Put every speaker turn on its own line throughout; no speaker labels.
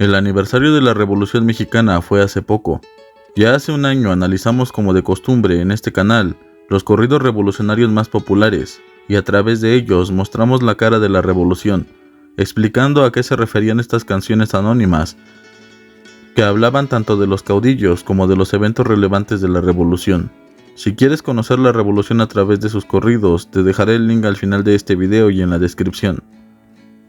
El aniversario de la Revolución Mexicana fue hace poco. Ya hace un año analizamos, como de costumbre en este canal, los corridos revolucionarios más populares, y a través de ellos mostramos la cara de la revolución, explicando a qué se referían estas canciones anónimas, que hablaban tanto de los caudillos como de los eventos relevantes de la revolución. Si quieres conocer la revolución a través de sus corridos, te dejaré el link al final de este video y en la descripción.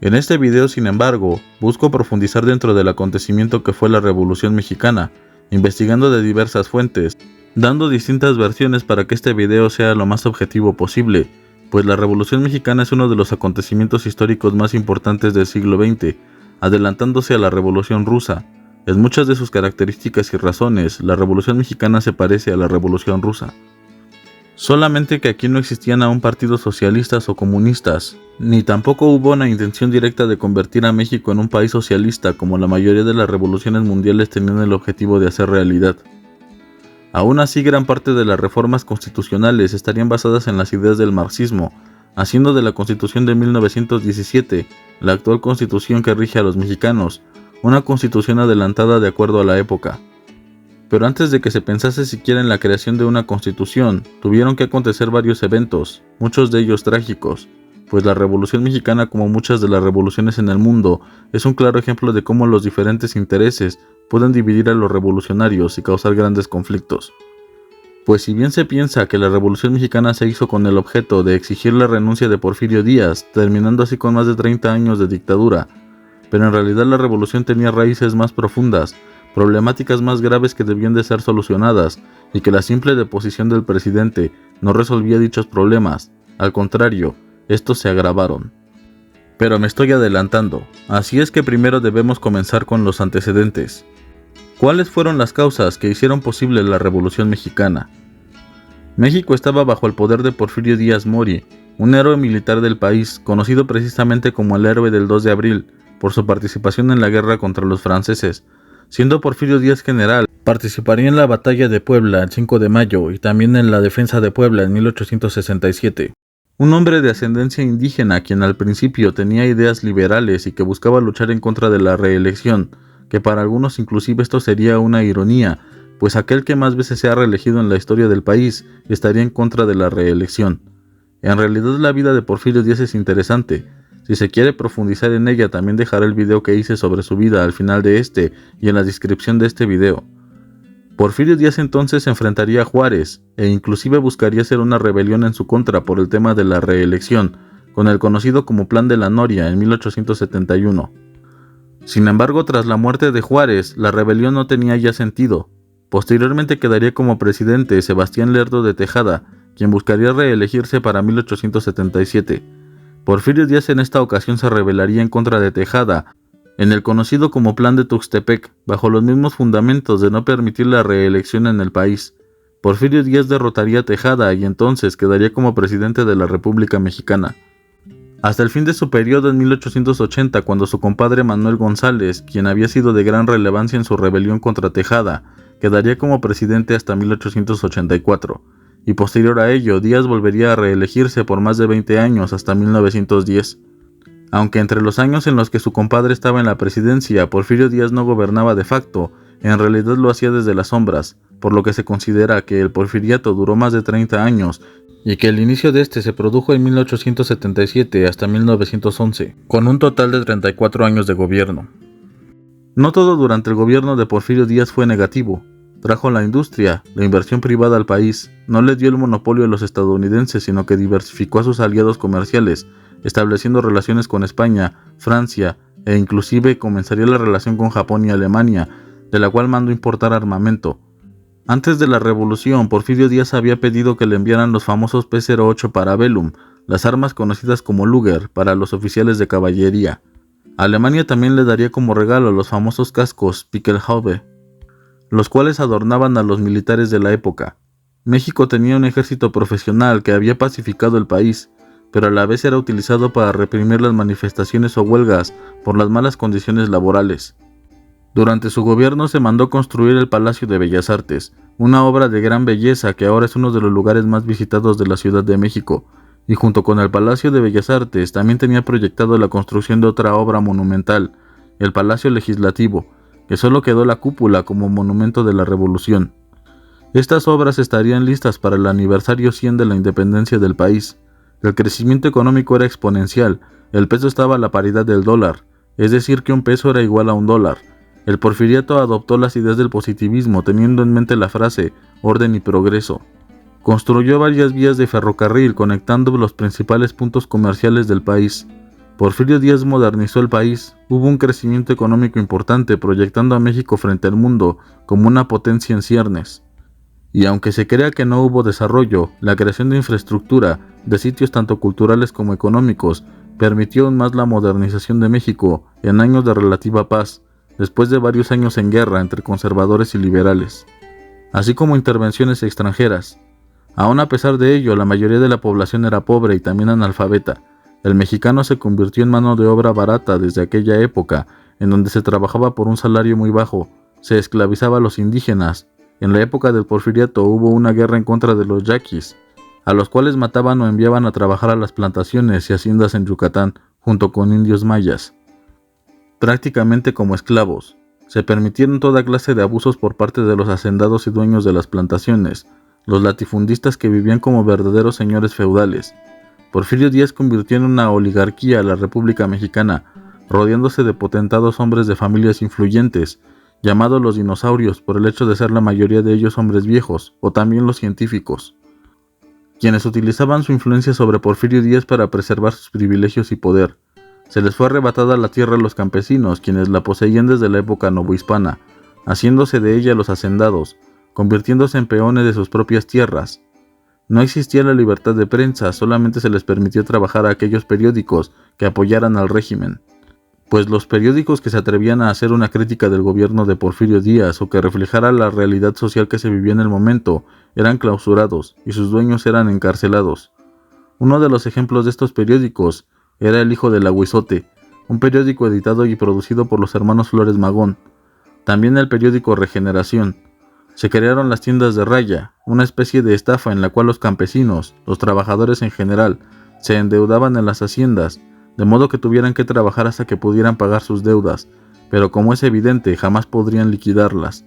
En este video, sin embargo, busco profundizar dentro del acontecimiento que fue la Revolución Mexicana, investigando de diversas fuentes, dando distintas versiones para que este video sea lo más objetivo posible, pues la Revolución Mexicana es uno de los acontecimientos históricos más importantes del siglo XX, adelantándose a la Revolución Rusa. En muchas de sus características y razones, la Revolución Mexicana se parece a la Revolución Rusa. Solamente que aquí no existían aún partidos socialistas o comunistas, ni tampoco hubo una intención directa de convertir a México en un país socialista como la mayoría de las revoluciones mundiales tenían el objetivo de hacer realidad. Aún así, gran parte de las reformas constitucionales estarían basadas en las ideas del marxismo, haciendo de la Constitución de 1917, la actual constitución que rige a los mexicanos, una constitución adelantada de acuerdo a la época. Pero antes de que se pensase siquiera en la creación de una constitución, tuvieron que acontecer varios eventos, muchos de ellos trágicos, pues la Revolución Mexicana, como muchas de las revoluciones en el mundo, es un claro ejemplo de cómo los diferentes intereses pueden dividir a los revolucionarios y causar grandes conflictos. Pues si bien se piensa que la Revolución Mexicana se hizo con el objeto de exigir la renuncia de Porfirio Díaz, terminando así con más de 30 años de dictadura, pero en realidad la revolución tenía raíces más profundas, problemáticas más graves que debían de ser solucionadas, y que la simple deposición del presidente no resolvía dichos problemas. Al contrario, estos se agravaron. Pero me estoy adelantando, así es que primero debemos comenzar con los antecedentes. ¿Cuáles fueron las causas que hicieron posible la Revolución Mexicana? México estaba bajo el poder de Porfirio Díaz Mori, un héroe militar del país, conocido precisamente como el héroe del 2 de abril, por su participación en la guerra contra los franceses. Siendo Porfirio Díaz general, participaría en la batalla de Puebla el 5 de mayo y también en la defensa de Puebla en 1867. Un hombre de ascendencia indígena quien al principio tenía ideas liberales y que buscaba luchar en contra de la reelección, que para algunos inclusive esto sería una ironía, pues aquel que más veces se ha reelegido en la historia del país estaría en contra de la reelección. En realidad la vida de Porfirio Díaz es interesante. Si se quiere profundizar en ella, también dejaré el video que hice sobre su vida al final de este y en la descripción de este video. Porfirio Díaz entonces se enfrentaría a Juárez e inclusive buscaría hacer una rebelión en su contra por el tema de la reelección, con el conocido como Plan de la Noria en 1871. Sin embargo, tras la muerte de Juárez, la rebelión no tenía ya sentido. Posteriormente quedaría como presidente Sebastián Lerdo de Tejada, quien buscaría reelegirse para 1877. Porfirio Díaz en esta ocasión se rebelaría en contra de Tejada, en el conocido como Plan de Tuxtepec, bajo los mismos fundamentos de no permitir la reelección en el país. Porfirio Díaz derrotaría a Tejada y entonces quedaría como presidente de la República Mexicana. Hasta el fin de su periodo en 1880, cuando su compadre Manuel González, quien había sido de gran relevancia en su rebelión contra Tejada, quedaría como presidente hasta 1884. Y posterior a ello, Díaz volvería a reelegirse por más de 20 años hasta 1910. Aunque entre los años en los que su compadre estaba en la presidencia, Porfirio Díaz no gobernaba de facto, en realidad lo hacía desde las sombras, por lo que se considera que el porfiriato duró más de 30 años y que el inicio de este se produjo en 1877 hasta 1911, con un total de 34 años de gobierno. No todo durante el gobierno de Porfirio Díaz fue negativo. Trajo la industria, la inversión privada al país, no le dio el monopolio a los estadounidenses, sino que diversificó a sus aliados comerciales, estableciendo relaciones con España, Francia e inclusive comenzaría la relación con Japón y Alemania, de la cual mandó importar armamento. Antes de la revolución, Porfirio Díaz había pedido que le enviaran los famosos P-08 Parabellum, las armas conocidas como Luger, para los oficiales de caballería. Alemania también le daría como regalo los famosos cascos Pickelhaube, los cuales adornaban a los militares de la época. México tenía un ejército profesional que había pacificado el país, pero a la vez era utilizado para reprimir las manifestaciones o huelgas por las malas condiciones laborales. Durante su gobierno se mandó construir el Palacio de Bellas Artes, una obra de gran belleza que ahora es uno de los lugares más visitados de la Ciudad de México, y junto con el Palacio de Bellas Artes también tenía proyectado la construcción de otra obra monumental, el Palacio Legislativo, que solo quedó la cúpula como monumento de la revolución. Estas obras estarían listas para el aniversario 100 de la independencia del país. El crecimiento económico era exponencial, el peso estaba a la paridad del dólar, es decir que un peso era igual a un dólar. El porfiriato adoptó las ideas del positivismo teniendo en mente la frase orden y progreso. Construyó varias vías de ferrocarril conectando los principales puntos comerciales del país. Porfirio Díaz modernizó el país, hubo un crecimiento económico importante proyectando a México frente al mundo como una potencia en ciernes. Y aunque se crea que no hubo desarrollo, la creación de infraestructura, de sitios tanto culturales como económicos, permitió aún más la modernización de México en años de relativa paz, después de varios años en guerra entre conservadores y liberales, así como intervenciones extranjeras. Aún a pesar de ello, la mayoría de la población era pobre y también analfabeta. El mexicano se convirtió en mano de obra barata desde aquella época, en donde se trabajaba por un salario muy bajo, se esclavizaba a los indígenas. En la época del porfiriato hubo una guerra en contra de los yaquis, a los cuales mataban o enviaban a trabajar a las plantaciones y haciendas en Yucatán, junto con indios mayas, prácticamente como esclavos. Se permitieron toda clase de abusos por parte de los hacendados y dueños de las plantaciones, los latifundistas que vivían como verdaderos señores feudales. Porfirio Díaz convirtió en una oligarquía a la República Mexicana, rodeándose de potentados hombres de familias influyentes, llamados los dinosaurios por el hecho de ser la mayoría de ellos hombres viejos, o también los científicos, quienes utilizaban su influencia sobre Porfirio Díaz para preservar sus privilegios y poder. Se les fue arrebatada la tierra a los campesinos, quienes la poseían desde la época novohispana, haciéndose de ella los hacendados, convirtiéndose en peones de sus propias tierras. No existía la libertad de prensa, solamente se les permitió trabajar a aquellos periódicos que apoyaran al régimen, pues los periódicos que se atrevían a hacer una crítica del gobierno de Porfirio Díaz o que reflejara la realidad social que se vivía en el momento eran clausurados y sus dueños eran encarcelados. Uno de los ejemplos de estos periódicos era El Hijo del Agüizote, un periódico editado y producido por los hermanos Flores Magón. También el periódico Regeneración. Se crearon las tiendas de raya, una especie de estafa en la cual los campesinos, los trabajadores en general, se endeudaban en las haciendas, de modo que tuvieran que trabajar hasta que pudieran pagar sus deudas, pero como es evidente, jamás podrían liquidarlas.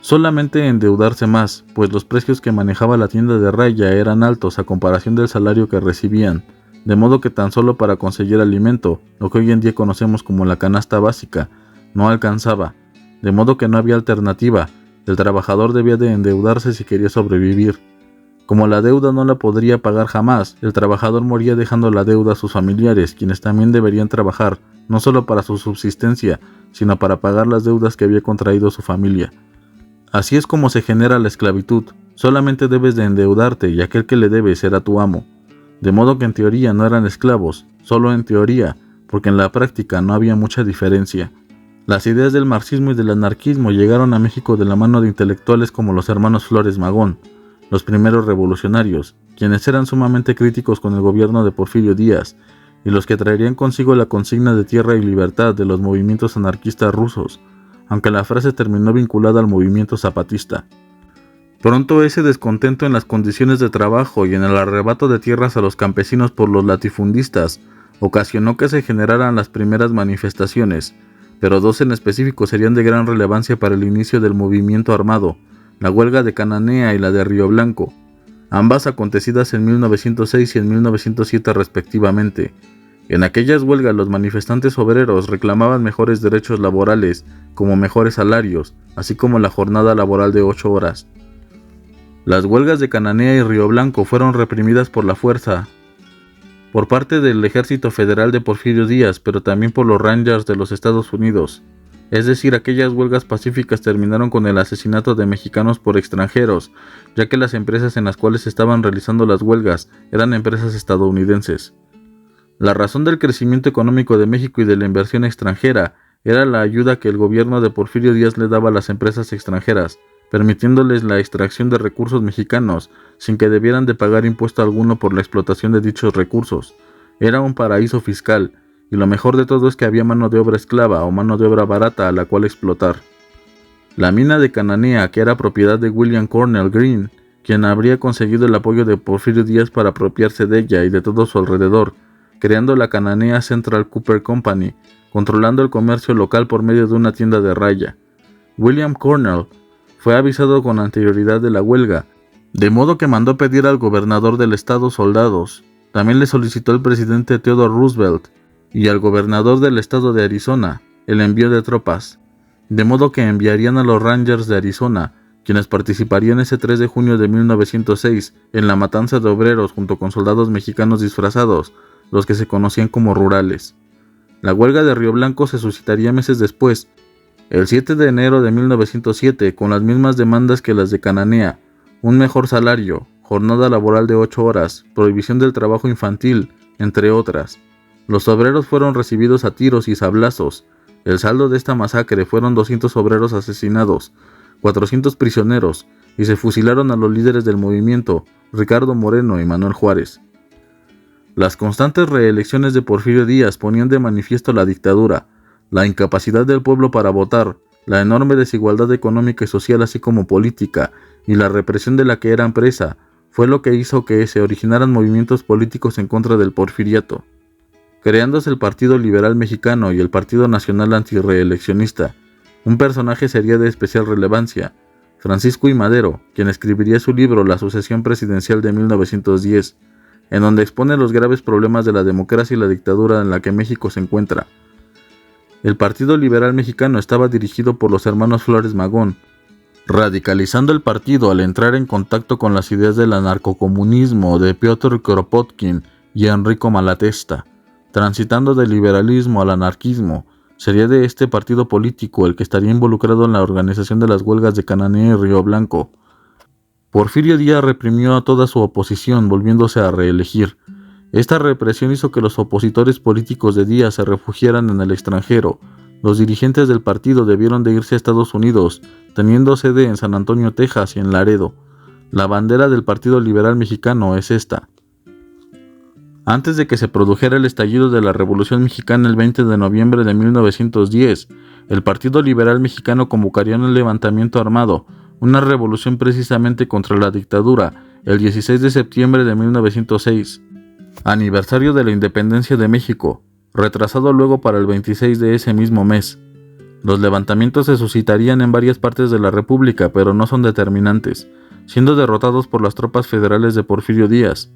Solamente endeudarse más, pues los precios que manejaba la tienda de raya eran altos a comparación del salario que recibían, de modo que tan solo para conseguir alimento, lo que hoy en día conocemos como la canasta básica, no alcanzaba, de modo que no había alternativa. El trabajador debía de endeudarse si quería sobrevivir. Como la deuda no la podría pagar jamás, el trabajador moría dejando la deuda a sus familiares, quienes también deberían trabajar, no solo para su subsistencia, sino para pagar las deudas que había contraído su familia. Así es como se genera la esclavitud. Solamente debes de endeudarte y aquel que le debe será tu amo. De modo que en teoría no eran esclavos, solo en teoría, porque en la práctica no había mucha diferencia. Las ideas del marxismo y del anarquismo llegaron a México de la mano de intelectuales como los hermanos Flores Magón, los primeros revolucionarios, quienes eran sumamente críticos con el gobierno de Porfirio Díaz, y los que traerían consigo la consigna de tierra y libertad de los movimientos anarquistas rusos, aunque la frase terminó vinculada al movimiento zapatista. Pronto ese descontento en las condiciones de trabajo y en el arrebato de tierras a los campesinos por los latifundistas ocasionó que se generaran las primeras manifestaciones, pero dos en específico serían de gran relevancia para el inicio del movimiento armado, la huelga de Cananea y la de Río Blanco, ambas acontecidas en 1906 y en 1907 respectivamente. En aquellas huelgas los manifestantes obreros reclamaban mejores derechos laborales, como mejores salarios, así como la jornada laboral de 8 horas. Las huelgas de Cananea y Río Blanco fueron reprimidas por la fuerza, por parte del Ejército Federal de Porfirio Díaz, pero también por los Rangers de los Estados Unidos. Es decir, aquellas huelgas pacíficas terminaron con el asesinato de mexicanos por extranjeros, ya que las empresas en las cuales estaban realizando las huelgas eran empresas estadounidenses. La razón del crecimiento económico de México y de la inversión extranjera era la ayuda que el gobierno de Porfirio Díaz le daba a las empresas extranjeras, permitiéndoles la extracción de recursos mexicanos sin que debieran de pagar impuesto alguno por la explotación de dichos recursos. Era un paraíso fiscal, y lo mejor de todo es que había mano de obra esclava o mano de obra barata a la cual explotar. La mina de Cananea, que era propiedad de William Cornell Green, quien habría conseguido el apoyo de Porfirio Díaz para apropiarse de ella y de todo su alrededor, creando la Cananea Central Copper Company, controlando el comercio local por medio de una tienda de raya. William Cornell fue avisado con anterioridad de la huelga, de modo que mandó pedir al gobernador del estado soldados. También le solicitó al presidente Theodore Roosevelt y al gobernador del estado de Arizona el envío de tropas, de modo que enviarían a los Rangers de Arizona, quienes participarían ese 3 de junio de 1906 en la matanza de obreros junto con soldados mexicanos disfrazados, los que se conocían como rurales. La huelga de Río Blanco se suscitaría meses después, el 7 de enero de 1907, con las mismas demandas que las de Cananea: un mejor salario, jornada laboral de 8 horas, prohibición del trabajo infantil, entre otras. Los obreros fueron recibidos a tiros y sablazos. El saldo de esta masacre fueron 200 obreros asesinados, 400 prisioneros, y se fusilaron a los líderes del movimiento, Ricardo Moreno y Manuel Juárez. Las constantes reelecciones de Porfirio Díaz ponían de manifiesto la dictadura, la incapacidad del pueblo para votar, la enorme desigualdad económica y social así como política, y la represión de la que eran presa, fue lo que hizo que se originaran movimientos políticos en contra del porfiriato, creándose el Partido Liberal Mexicano y el Partido Nacional Antirreeleccionista. Un personaje sería de especial relevancia, Francisco I. Madero, quien escribiría su libro La sucesión presidencial de 1910, en donde expone los graves problemas de la democracia y la dictadura en la que México se encuentra. El Partido Liberal Mexicano estaba dirigido por los hermanos Flores Magón, radicalizando el partido al entrar en contacto con las ideas del anarcocomunismo de Piotr Kropotkin y Enrico Malatesta, transitando del liberalismo al anarquismo. Sería de este partido político el que estaría involucrado en la organización de las huelgas de Cananea y Río Blanco. Porfirio Díaz reprimió a toda su oposición, volviéndose a reelegir. Esta represión hizo que los opositores políticos de Díaz se refugiaran en el extranjero. Los dirigentes del partido debieron de irse a Estados Unidos, teniendo sede en San Antonio, Texas y en Laredo. La bandera del Partido Liberal Mexicano es esta. Antes de que se produjera el estallido de la Revolución Mexicana el 20 de noviembre de 1910, el Partido Liberal Mexicano convocaría un levantamiento armado, una revolución precisamente contra la dictadura, el 16 de septiembre de 1906, aniversario de la independencia de México, retrasado luego para el 26 de ese mismo mes. Los levantamientos se suscitarían en varias partes de la República, pero no son determinantes, siendo derrotados por las tropas federales de Porfirio Díaz.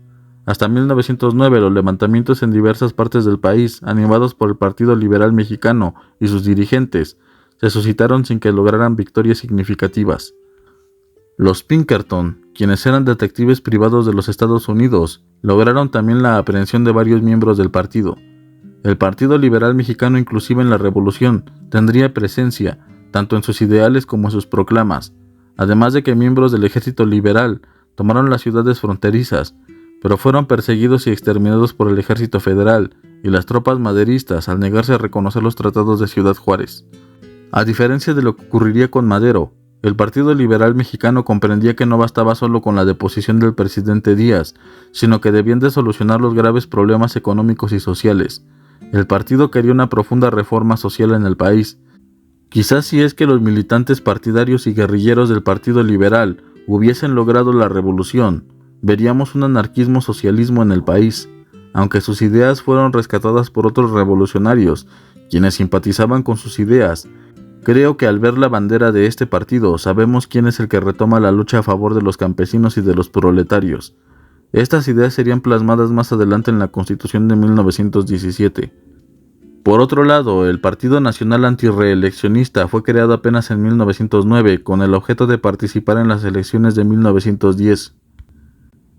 Hasta 1909 los levantamientos en diversas partes del país, animados por el Partido Liberal Mexicano y sus dirigentes, se suscitaron sin que lograran victorias significativas. Los Pinkerton, quienes eran detectives privados de los Estados Unidos, lograron también la aprehensión de varios miembros del partido. El Partido Liberal Mexicano, inclusive en la Revolución, tendría presencia, tanto en sus ideales como en sus proclamas, además de que miembros del Ejército Liberal tomaron las ciudades fronterizas, pero fueron perseguidos y exterminados por el Ejército Federal y las tropas maderistas al negarse a reconocer los tratados de Ciudad Juárez. A diferencia de lo que ocurriría con Madero, el Partido Liberal Mexicano comprendía que no bastaba solo con la deposición del presidente Díaz, sino que debían de solucionar los graves problemas económicos y sociales. El partido quería una profunda reforma social en el país. Quizás si es que los militantes partidarios y guerrilleros del Partido Liberal hubiesen logrado la revolución, veríamos un anarquismo-socialismo en el país, aunque sus ideas fueron rescatadas por otros revolucionarios, quienes simpatizaban con sus ideas. Creo que al ver la bandera de este partido sabemos quién es el que retoma la lucha a favor de los campesinos y de los proletarios. Estas ideas serían plasmadas más adelante en la Constitución de 1917. Por otro lado, el Partido Nacional Antirreeleccionista fue creado apenas en 1909 con el objeto de participar en las elecciones de 1910.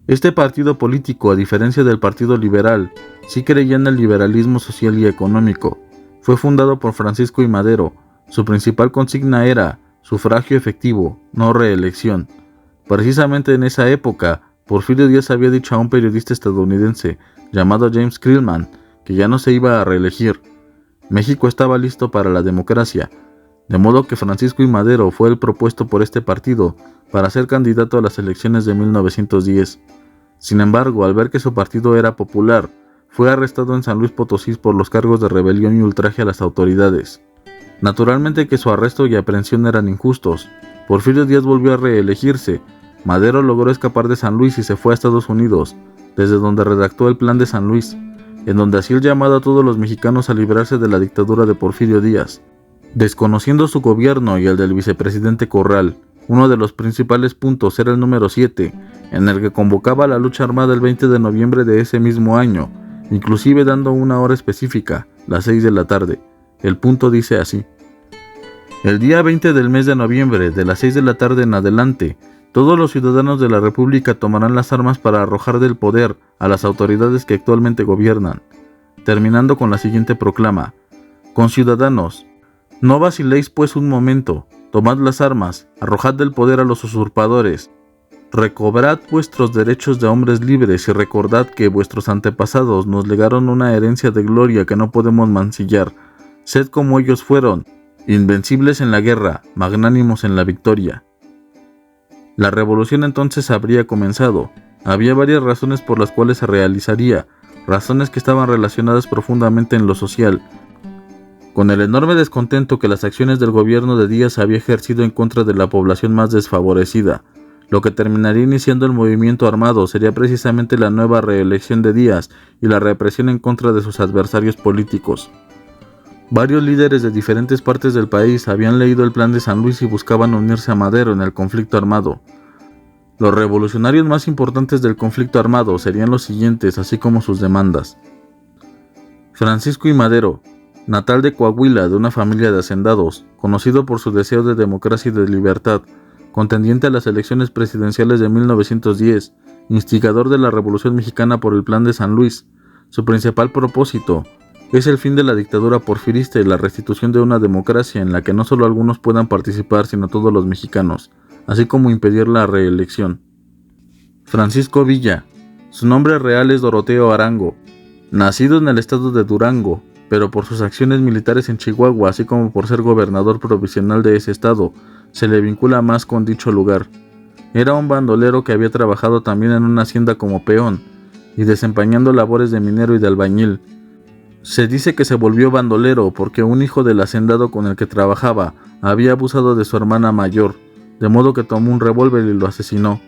Este partido político, a diferencia del Partido Liberal, sí creía en el liberalismo social y económico. Fue fundado por Francisco I. Madero. Su principal consigna era sufragio efectivo, no reelección. Precisamente en esa época, Porfirio Díaz había dicho a un periodista estadounidense llamado James Krillman que ya no se iba a reelegir. México estaba listo para la democracia, de modo que Francisco I. Madero fue el propuesto por este partido para ser candidato a las elecciones de 1910. Sin embargo, al ver que su partido era popular, fue arrestado en San Luis Potosí por los cargos de rebelión y ultraje a las autoridades. Naturalmente que su arresto y aprehensión eran injustos. Porfirio Díaz volvió a reelegirse. Madero logró escapar de San Luis y se fue a Estados Unidos, desde donde redactó el Plan de San Luis. en donde hacía el llamado a todos los mexicanos a librarse de la dictadura de Porfirio Díaz. Desconociendo su gobierno y el del vicepresidente Corral, uno de los principales puntos era el número 7, en el que convocaba a la lucha armada el 20 de noviembre de ese mismo año, inclusive dando una hora específica, las 6 de la tarde. El punto dice así: el día 20 del mes de noviembre, de las 6 de la tarde en adelante, todos los ciudadanos de la República tomarán las armas para arrojar del poder a las autoridades que actualmente gobiernan, terminando con la siguiente proclama: conciudadanos, no vaciléis pues un momento, tomad las armas, arrojad del poder a los usurpadores, recobrad vuestros derechos de hombres libres y recordad que vuestros antepasados nos legaron una herencia de gloria que no podemos mancillar. Sed como ellos fueron, invencibles en la guerra, magnánimos en la victoria. La revolución entonces habría comenzado. Había varias razones por las cuales se realizaría, razones que estaban relacionadas profundamente en lo social, con el enorme descontento que las acciones del gobierno de Díaz había ejercido en contra de la población más desfavorecida. Lo que terminaría iniciando el movimiento armado sería precisamente la nueva reelección de Díaz y la represión en contra de sus adversarios políticos. Varios líderes de diferentes partes del país habían leído el Plan de San Luis y buscaban unirse a Madero en el conflicto armado. Los revolucionarios más importantes del conflicto armado serían los siguientes, así como sus demandas. Francisco I. Madero, natal de Coahuila, de una familia de hacendados, conocido por su deseo de democracia y de libertad, contendiente a las elecciones presidenciales de 1910, instigador de la Revolución Mexicana por el Plan de San Luis. Su principal propósito es el fin de la dictadura porfirista y la restitución de una democracia en la que no solo algunos puedan participar, sino todos los mexicanos, así como impedir la reelección. Francisco Villa, su nombre real es Doroteo Arango, nacido en el estado de Durango, pero por sus acciones militares en Chihuahua, así como por ser gobernador provisional de ese estado, se le vincula más con dicho lugar. Era un bandolero que había trabajado también en una hacienda como peón, y desempeñando labores de minero y de albañil. Se dice que se volvió bandolero porque un hijo del hacendado con el que trabajaba había abusado de su hermana mayor, de modo que tomó un revólver y lo asesinó.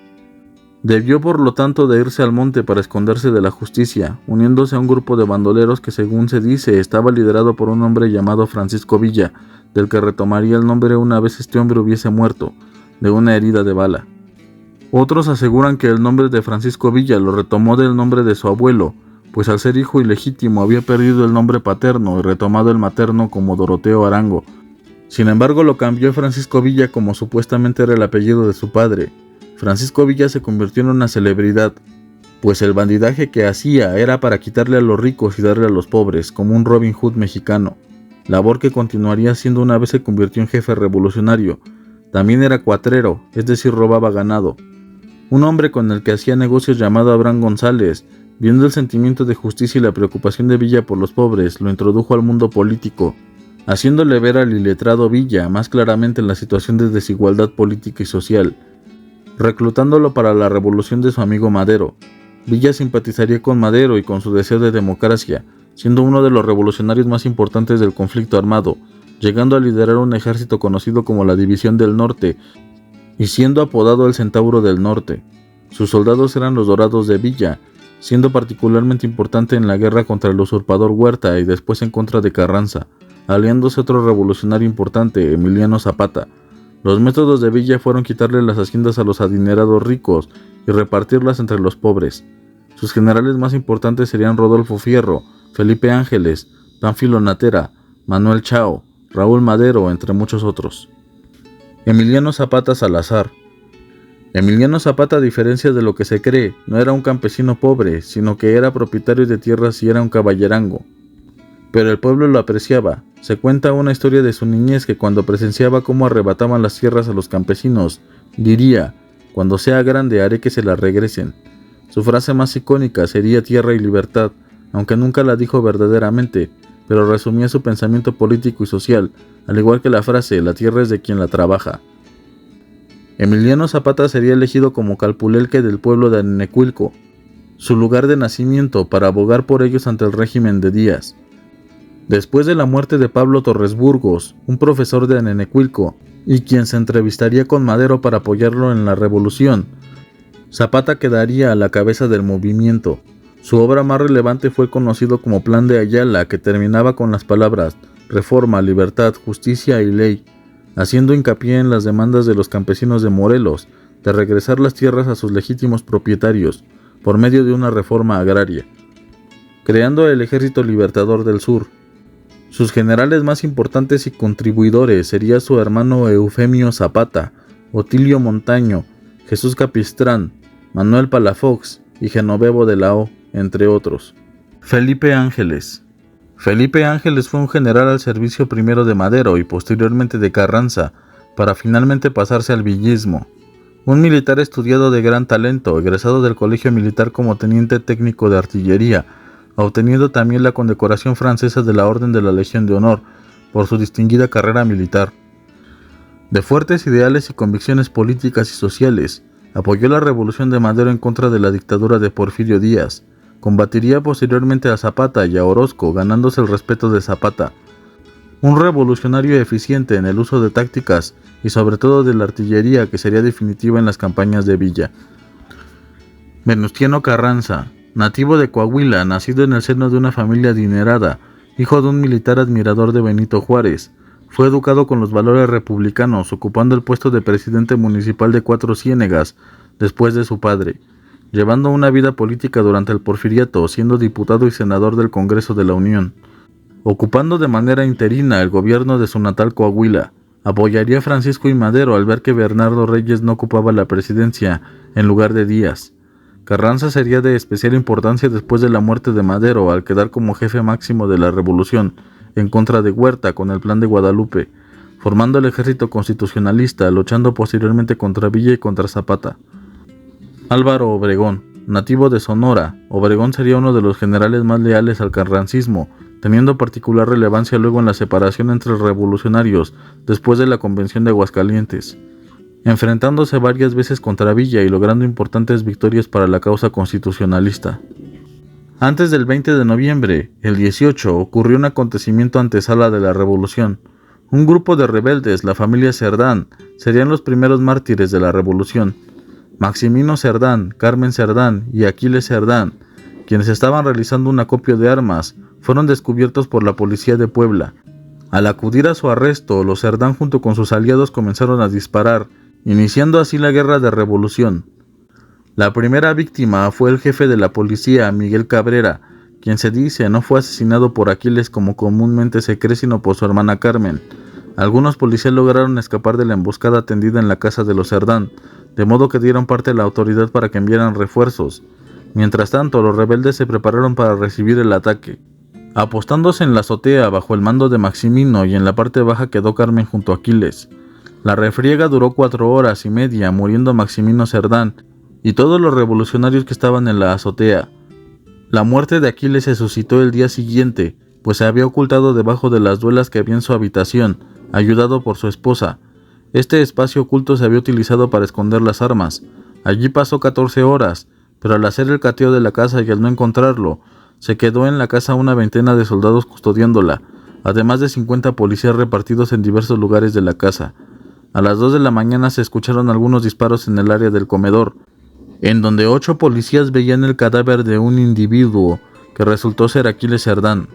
Debió por lo tanto de irse al monte para esconderse de la justicia, uniéndose a un grupo de bandoleros que, según se dice, estaba liderado por un hombre llamado Francisco Villa, del que retomaría el nombre una vez este hombre hubiese muerto, de una herida de bala. Otros aseguran que el nombre de Francisco Villa lo retomó del nombre de su abuelo, pues al ser hijo ilegítimo había perdido el nombre paterno y retomado el materno como Doroteo Arango. Sin embargo, lo cambió Francisco Villa como supuestamente era el apellido de su padre. Francisco Villa se convirtió en una celebridad, pues el bandidaje que hacía era para quitarle a los ricos y darle a los pobres, como un Robin Hood mexicano, labor que continuaría haciendo una vez se convirtió en jefe revolucionario. También era cuatrero, es decir, robaba ganado. Un hombre con el que hacía negocios llamado Abraham González, viendo el sentimiento de justicia y la preocupación de Villa por los pobres, lo introdujo al mundo político, haciéndole ver al iletrado Villa más claramente en la situación de desigualdad política y social, reclutándolo para la revolución de su amigo Madero. Villa simpatizaría con Madero y con su deseo de democracia, siendo uno de los revolucionarios más importantes del conflicto armado, llegando a liderar un ejército conocido como la División del Norte y siendo apodado el Centauro del Norte. Sus soldados eran los Dorados de Villa, siendo particularmente importante en la guerra contra el usurpador Huerta y después en contra de Carranza, aliándose otro revolucionario importante, Emiliano Zapata. Los métodos de Villa fueron quitarle las haciendas a los adinerados ricos y repartirlas entre los pobres. Sus generales más importantes serían Rodolfo Fierro, Felipe Ángeles, Pánfilo Natera, Manuel Chao, Raúl Madero, entre muchos otros. Emiliano Zapata Salazar. Emiliano Zapata, a diferencia de lo que se cree, no era un campesino pobre, sino que era propietario de tierras y era un caballerango. Pero el pueblo lo apreciaba. Se cuenta una historia de su niñez que cuando presenciaba cómo arrebataban las tierras a los campesinos, diría: «Cuando sea grande haré que se la regresen». Su frase más icónica sería tierra y libertad, aunque nunca la dijo verdaderamente, pero resumía su pensamiento político y social, al igual que la frase «la tierra es de quien la trabaja». Emiliano Zapata sería elegido como calpulelque del pueblo de Anenecuilco, su lugar de nacimiento, para abogar por ellos ante el régimen de Díaz. Después de la muerte de Pablo Torres Burgos, un profesor de Anenecuilco, y quien se entrevistaría con Madero para apoyarlo en la revolución, Zapata quedaría a la cabeza del movimiento. Su obra más relevante fue el conocido como Plan de Ayala, que terminaba con las palabras reforma, libertad, justicia y ley, haciendo hincapié en las demandas de los campesinos de Morelos de regresar las tierras a sus legítimos propietarios por medio de una reforma agraria, creando el Ejército Libertador del Sur. Sus generales más importantes y contribuidores serían su hermano Eufemio Zapata, Otilio Montaño, Jesús Capistrán, Manuel Palafox y Genovevo de la O, entre otros. Felipe Ángeles. Felipe Ángeles fue un general al servicio primero de Madero y posteriormente de Carranza, para finalmente pasarse al villismo. Un militar estudiado de gran talento, egresado del Colegio Militar como teniente técnico de artillería, obteniendo también la condecoración francesa de la Orden de la Legión de Honor por su distinguida carrera militar. De fuertes ideales y convicciones políticas y sociales, apoyó la revolución de Madero en contra de la dictadura de Porfirio Díaz. Combatiría posteriormente a Zapata y a Orozco, ganándose el respeto de Zapata. Un revolucionario eficiente en el uso de tácticas y sobre todo de la artillería, que sería definitiva en las campañas de Villa. Venustiano Carranza, nativo de Coahuila, nacido en el seno de una familia adinerada, hijo de un militar admirador de Benito Juárez, fue educado con los valores republicanos, ocupando el puesto de presidente municipal de Cuatro Ciénegas después de su padre, llevando una vida política durante el Porfiriato, siendo diputado y senador del Congreso de la Unión. Ocupando de manera interina el gobierno de su natal Coahuila, apoyaría a Francisco I. Madero al ver que Bernardo Reyes no ocupaba la presidencia en lugar de Díaz. Carranza sería de especial importancia después de la muerte de Madero, al quedar como jefe máximo de la revolución en contra de Huerta con el Plan de Guadalupe, formando el ejército constitucionalista, luchando posteriormente contra Villa y contra Zapata. Álvaro Obregón, nativo de Sonora, Obregón sería uno de los generales más leales al carrancismo, teniendo particular relevancia luego en la separación entre revolucionarios después de la Convención de Aguascalientes, enfrentándose varias veces contra Villa y logrando importantes victorias para la causa constitucionalista. Antes del 20 de noviembre, el 18, ocurrió un acontecimiento antesala de la revolución. Un grupo de rebeldes, la familia Cerdán, serían los primeros mártires de la revolución. Maximino Cerdán, Carmen Cerdán y Aquiles Cerdán, quienes estaban realizando un acopio de armas, fueron descubiertos por la policía de Puebla. Al acudir a su arresto, los Cerdán junto con sus aliados comenzaron a disparar, iniciando así la guerra de revolución. La primera víctima fue el jefe de la policía, Miguel Cabrera, quien se dice no fue asesinado por Aquiles como comúnmente se cree, sino por su hermana Carmen. Algunos policías lograron escapar de la emboscada tendida en la casa de los Cerdán, de modo que dieron parte a la autoridad para que enviaran refuerzos. Mientras tanto, los rebeldes se prepararon para recibir el ataque. Apostándose en la azotea bajo el mando de Maximino y en la parte baja quedó Carmen junto a Aquiles. La refriega duró 4 horas y media, muriendo Maximino Cerdán y todos los revolucionarios que estaban en la azotea. La muerte de Aquiles se suscitó el día siguiente, pues se había ocultado debajo de las duelas que había en su habitación, ayudado por su esposa. Este espacio oculto se había utilizado para esconder las armas. Allí pasó 14 horas, pero al hacer el cateo de la casa y al no encontrarlo, se quedó en la casa una veintena de soldados custodiándola, además de 50 policías repartidos en diversos lugares de la casa. A las 2 de la mañana se escucharon algunos disparos en el área del comedor, en donde 8 policías veían el cadáver de un individuo que resultó ser Aquiles Cerdán.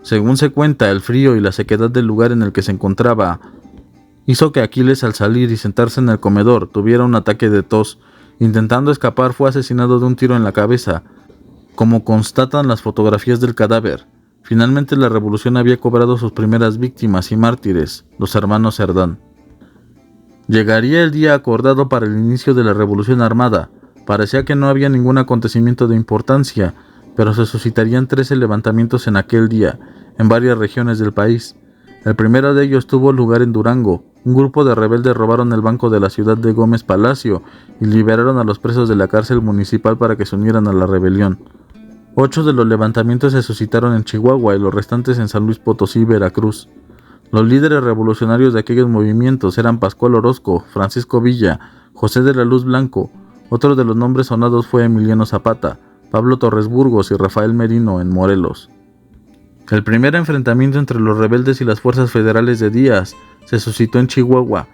Según se cuenta, el frío y la sequedad del lugar en el que se encontraba hizo que Aquiles, al salir y sentarse en el comedor, tuviera un ataque de tos. Intentando escapar, fue asesinado de un tiro en la cabeza, como constatan las fotografías del cadáver. Finalmente la revolución había cobrado sus primeras víctimas y mártires, los hermanos Cerdán. Llegaría el día acordado para el inicio de la revolución armada. Parecía que no había ningún acontecimiento de importancia, pero se suscitarían 13 levantamientos en aquel día, en varias regiones del país. El primero de ellos tuvo lugar en Durango. Un grupo de rebeldes robaron el banco de la ciudad de Gómez Palacio y liberaron a los presos de la cárcel municipal para que se unieran a la rebelión. 8 de los levantamientos se suscitaron en Chihuahua y los restantes en San Luis Potosí y Veracruz. Los líderes revolucionarios de aquellos movimientos eran Pascual Orozco, Francisco Villa, José de la Luz Blanco. Otro de los nombres sonados fue Emiliano Zapata, Pablo Torres Burgos y Rafael Merino en Morelos. El primer enfrentamiento entre los rebeldes y las fuerzas federales de Díaz se suscitó en Chihuahua,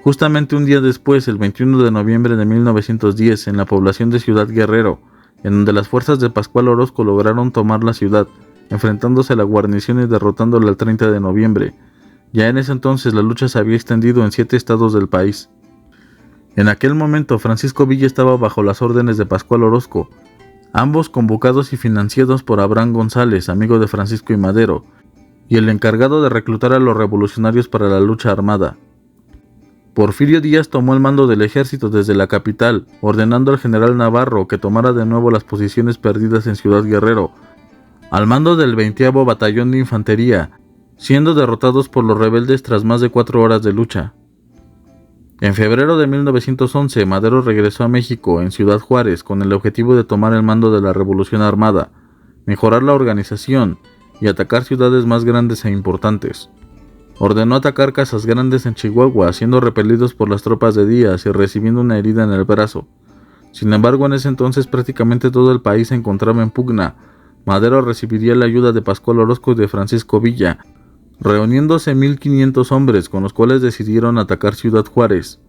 justamente un día después, el 21 de noviembre de 1910, en la población de Ciudad Guerrero. en donde las fuerzas de Pascual Orozco lograron tomar la ciudad, enfrentándose a la guarnición y derrotándola el 30 de noviembre. Ya en ese entonces la lucha se había extendido en 7 estados del país. En aquel momento Francisco Villa estaba bajo las órdenes de Pascual Orozco, ambos convocados y financiados por Abraham González, amigo de Francisco y Madero, y el encargado de reclutar a los revolucionarios para la lucha armada. Porfirio Díaz tomó el mando del ejército desde la capital, ordenando al general Navarro que tomara de nuevo las posiciones perdidas en Ciudad Guerrero, al mando del 20º Batallón de Infantería, siendo derrotados por los rebeldes tras más de 4 horas de lucha. En febrero de 1911, Madero regresó a México, en Ciudad Juárez, con el objetivo de tomar el mando de la Revolución Armada, mejorar la organización y atacar ciudades más grandes e importantes. Ordenó atacar Casas Grandes en Chihuahua, siendo repelidos por las tropas de Díaz y recibiendo una herida en el brazo. Sin embargo, en ese entonces prácticamente todo el país se encontraba en pugna. Madero recibiría la ayuda de Pascual Orozco y de Francisco Villa, reuniéndose 1,500 hombres, con los cuales decidieron atacar Ciudad Juárez.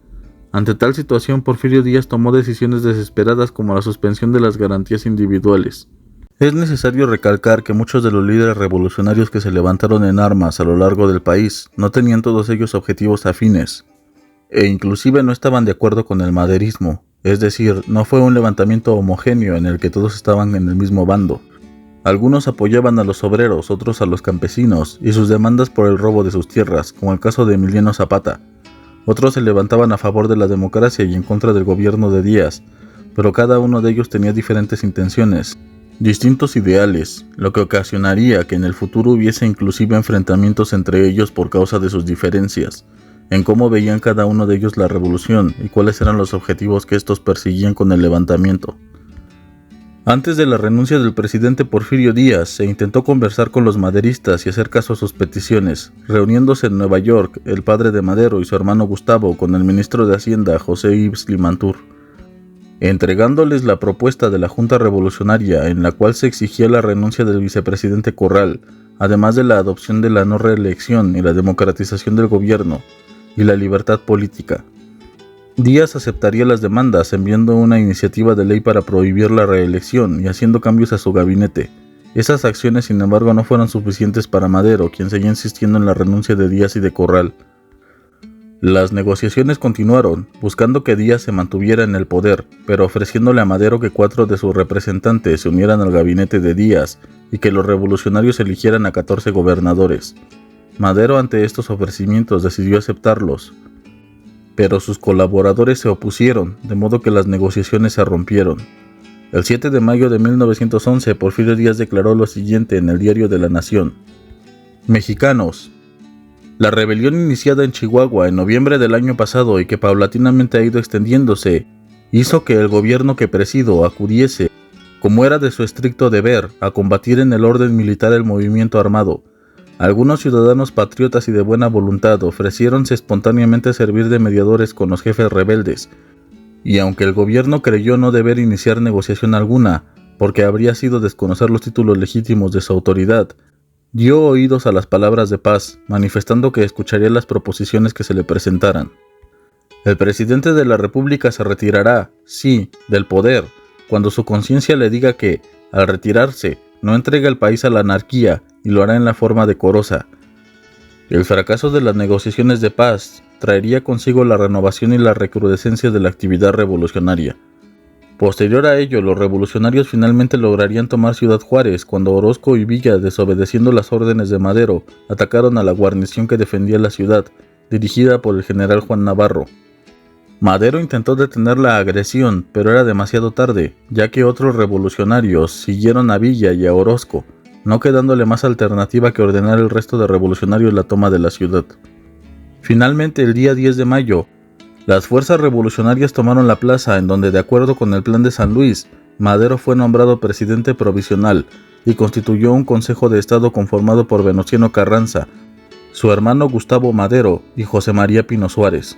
Ante tal situación, Porfirio Díaz tomó decisiones desesperadas como la suspensión de las garantías individuales. Es necesario recalcar que muchos de los líderes revolucionarios que se levantaron en armas a lo largo del país no tenían todos ellos objetivos afines, e inclusive no estaban de acuerdo con el maderismo, es decir, no fue un levantamiento homogéneo en el que todos estaban en el mismo bando. Algunos apoyaban a los obreros, otros a los campesinos y sus demandas por el robo de sus tierras, como el caso de Emiliano Zapata. Otros se levantaban a favor de la democracia y en contra del gobierno de Díaz, pero cada uno de ellos tenía diferentes intenciones, distintos ideales, lo que ocasionaría que en el futuro hubiese inclusive enfrentamientos entre ellos por causa de sus diferencias, en cómo veían cada uno de ellos la revolución y cuáles eran los objetivos que estos perseguían con el levantamiento. Antes de la renuncia del presidente Porfirio Díaz, se intentó conversar con los maderistas y hacer caso a sus peticiones, reuniéndose en Nueva York el padre de Madero y su hermano Gustavo con el ministro de Hacienda José Yves Limantour, entregándoles la propuesta de la Junta Revolucionaria en la cual se exigía la renuncia del vicepresidente Corral, además de la adopción de la no reelección y la democratización del gobierno y la libertad política. Díaz aceptaría las demandas enviando una iniciativa de ley para prohibir la reelección y haciendo cambios a su gabinete. Esas acciones, sin embargo, no fueron suficientes para Madero, quien seguía insistiendo en la renuncia de Díaz y de Corral. Las negociaciones continuaron, buscando que Díaz se mantuviera en el poder, pero ofreciéndole a Madero que 4 de sus representantes se unieran al gabinete de Díaz y que los revolucionarios eligieran a 14 gobernadores. Madero, ante estos ofrecimientos, decidió aceptarlos, pero sus colaboradores se opusieron, de modo que las negociaciones se rompieron. El 7 de mayo de 1911, Porfirio Díaz declaró lo siguiente en el Diario de la Nación: Mexicanos, la rebelión iniciada en Chihuahua en noviembre del año pasado y que paulatinamente ha ido extendiéndose, hizo que el gobierno que presido acudiese, como era de su estricto deber, a combatir en el orden militar el movimiento armado. Algunos ciudadanos patriotas y de buena voluntad ofreciéronse espontáneamente a servir de mediadores con los jefes rebeldes, y aunque el gobierno creyó no deber iniciar negociación alguna, porque habría sido desconocer los títulos legítimos de su autoridad, dio oídos a las palabras de paz, manifestando que escucharía las proposiciones que se le presentaran. El presidente de la República se retirará, sí, del poder, cuando su conciencia le diga que, al retirarse, no entrega el país a la anarquía y lo hará en la forma decorosa. El fracaso de las negociaciones de paz traería consigo la renovación y la recrudescencia de la actividad revolucionaria. Posterior a ello, los revolucionarios finalmente lograrían tomar Ciudad Juárez cuando Orozco y Villa, desobedeciendo las órdenes de Madero, atacaron a la guarnición que defendía la ciudad, dirigida por el general Juan Navarro. Madero intentó detener la agresión, pero era demasiado tarde, ya que otros revolucionarios siguieron a Villa y a Orozco, no quedándole más alternativa que ordenar al resto de revolucionarios la toma de la ciudad. Finalmente, el día 10 de mayo, las fuerzas revolucionarias tomaron la plaza, en donde, de acuerdo con el Plan de San Luis, Madero fue nombrado presidente provisional y constituyó un Consejo de Estado conformado por Venustiano Carranza, su hermano Gustavo Madero y José María Pino Suárez.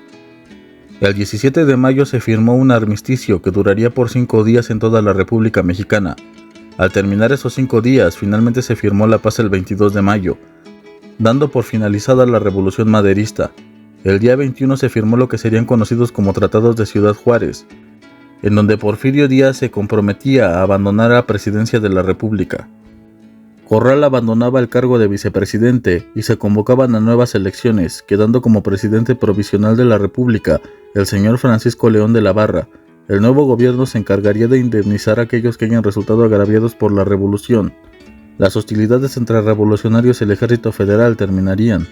El 17 de mayo se firmó un armisticio que duraría por 5 días en toda la República Mexicana. Al terminar esos 5 días, finalmente se firmó la paz el 22 de mayo, dando por finalizada la revolución maderista. El día 21 se firmó lo que serían conocidos como Tratados de Ciudad Juárez, en donde Porfirio Díaz se comprometía a abandonar la presidencia de la República. Corral abandonaba el cargo de vicepresidente y se convocaban a nuevas elecciones, quedando como presidente provisional de la República el señor Francisco León de la Barra. El nuevo gobierno se encargaría de indemnizar a aquellos que hayan resultado agraviados por la revolución. Las hostilidades entre revolucionarios y el ejército federal terminarían.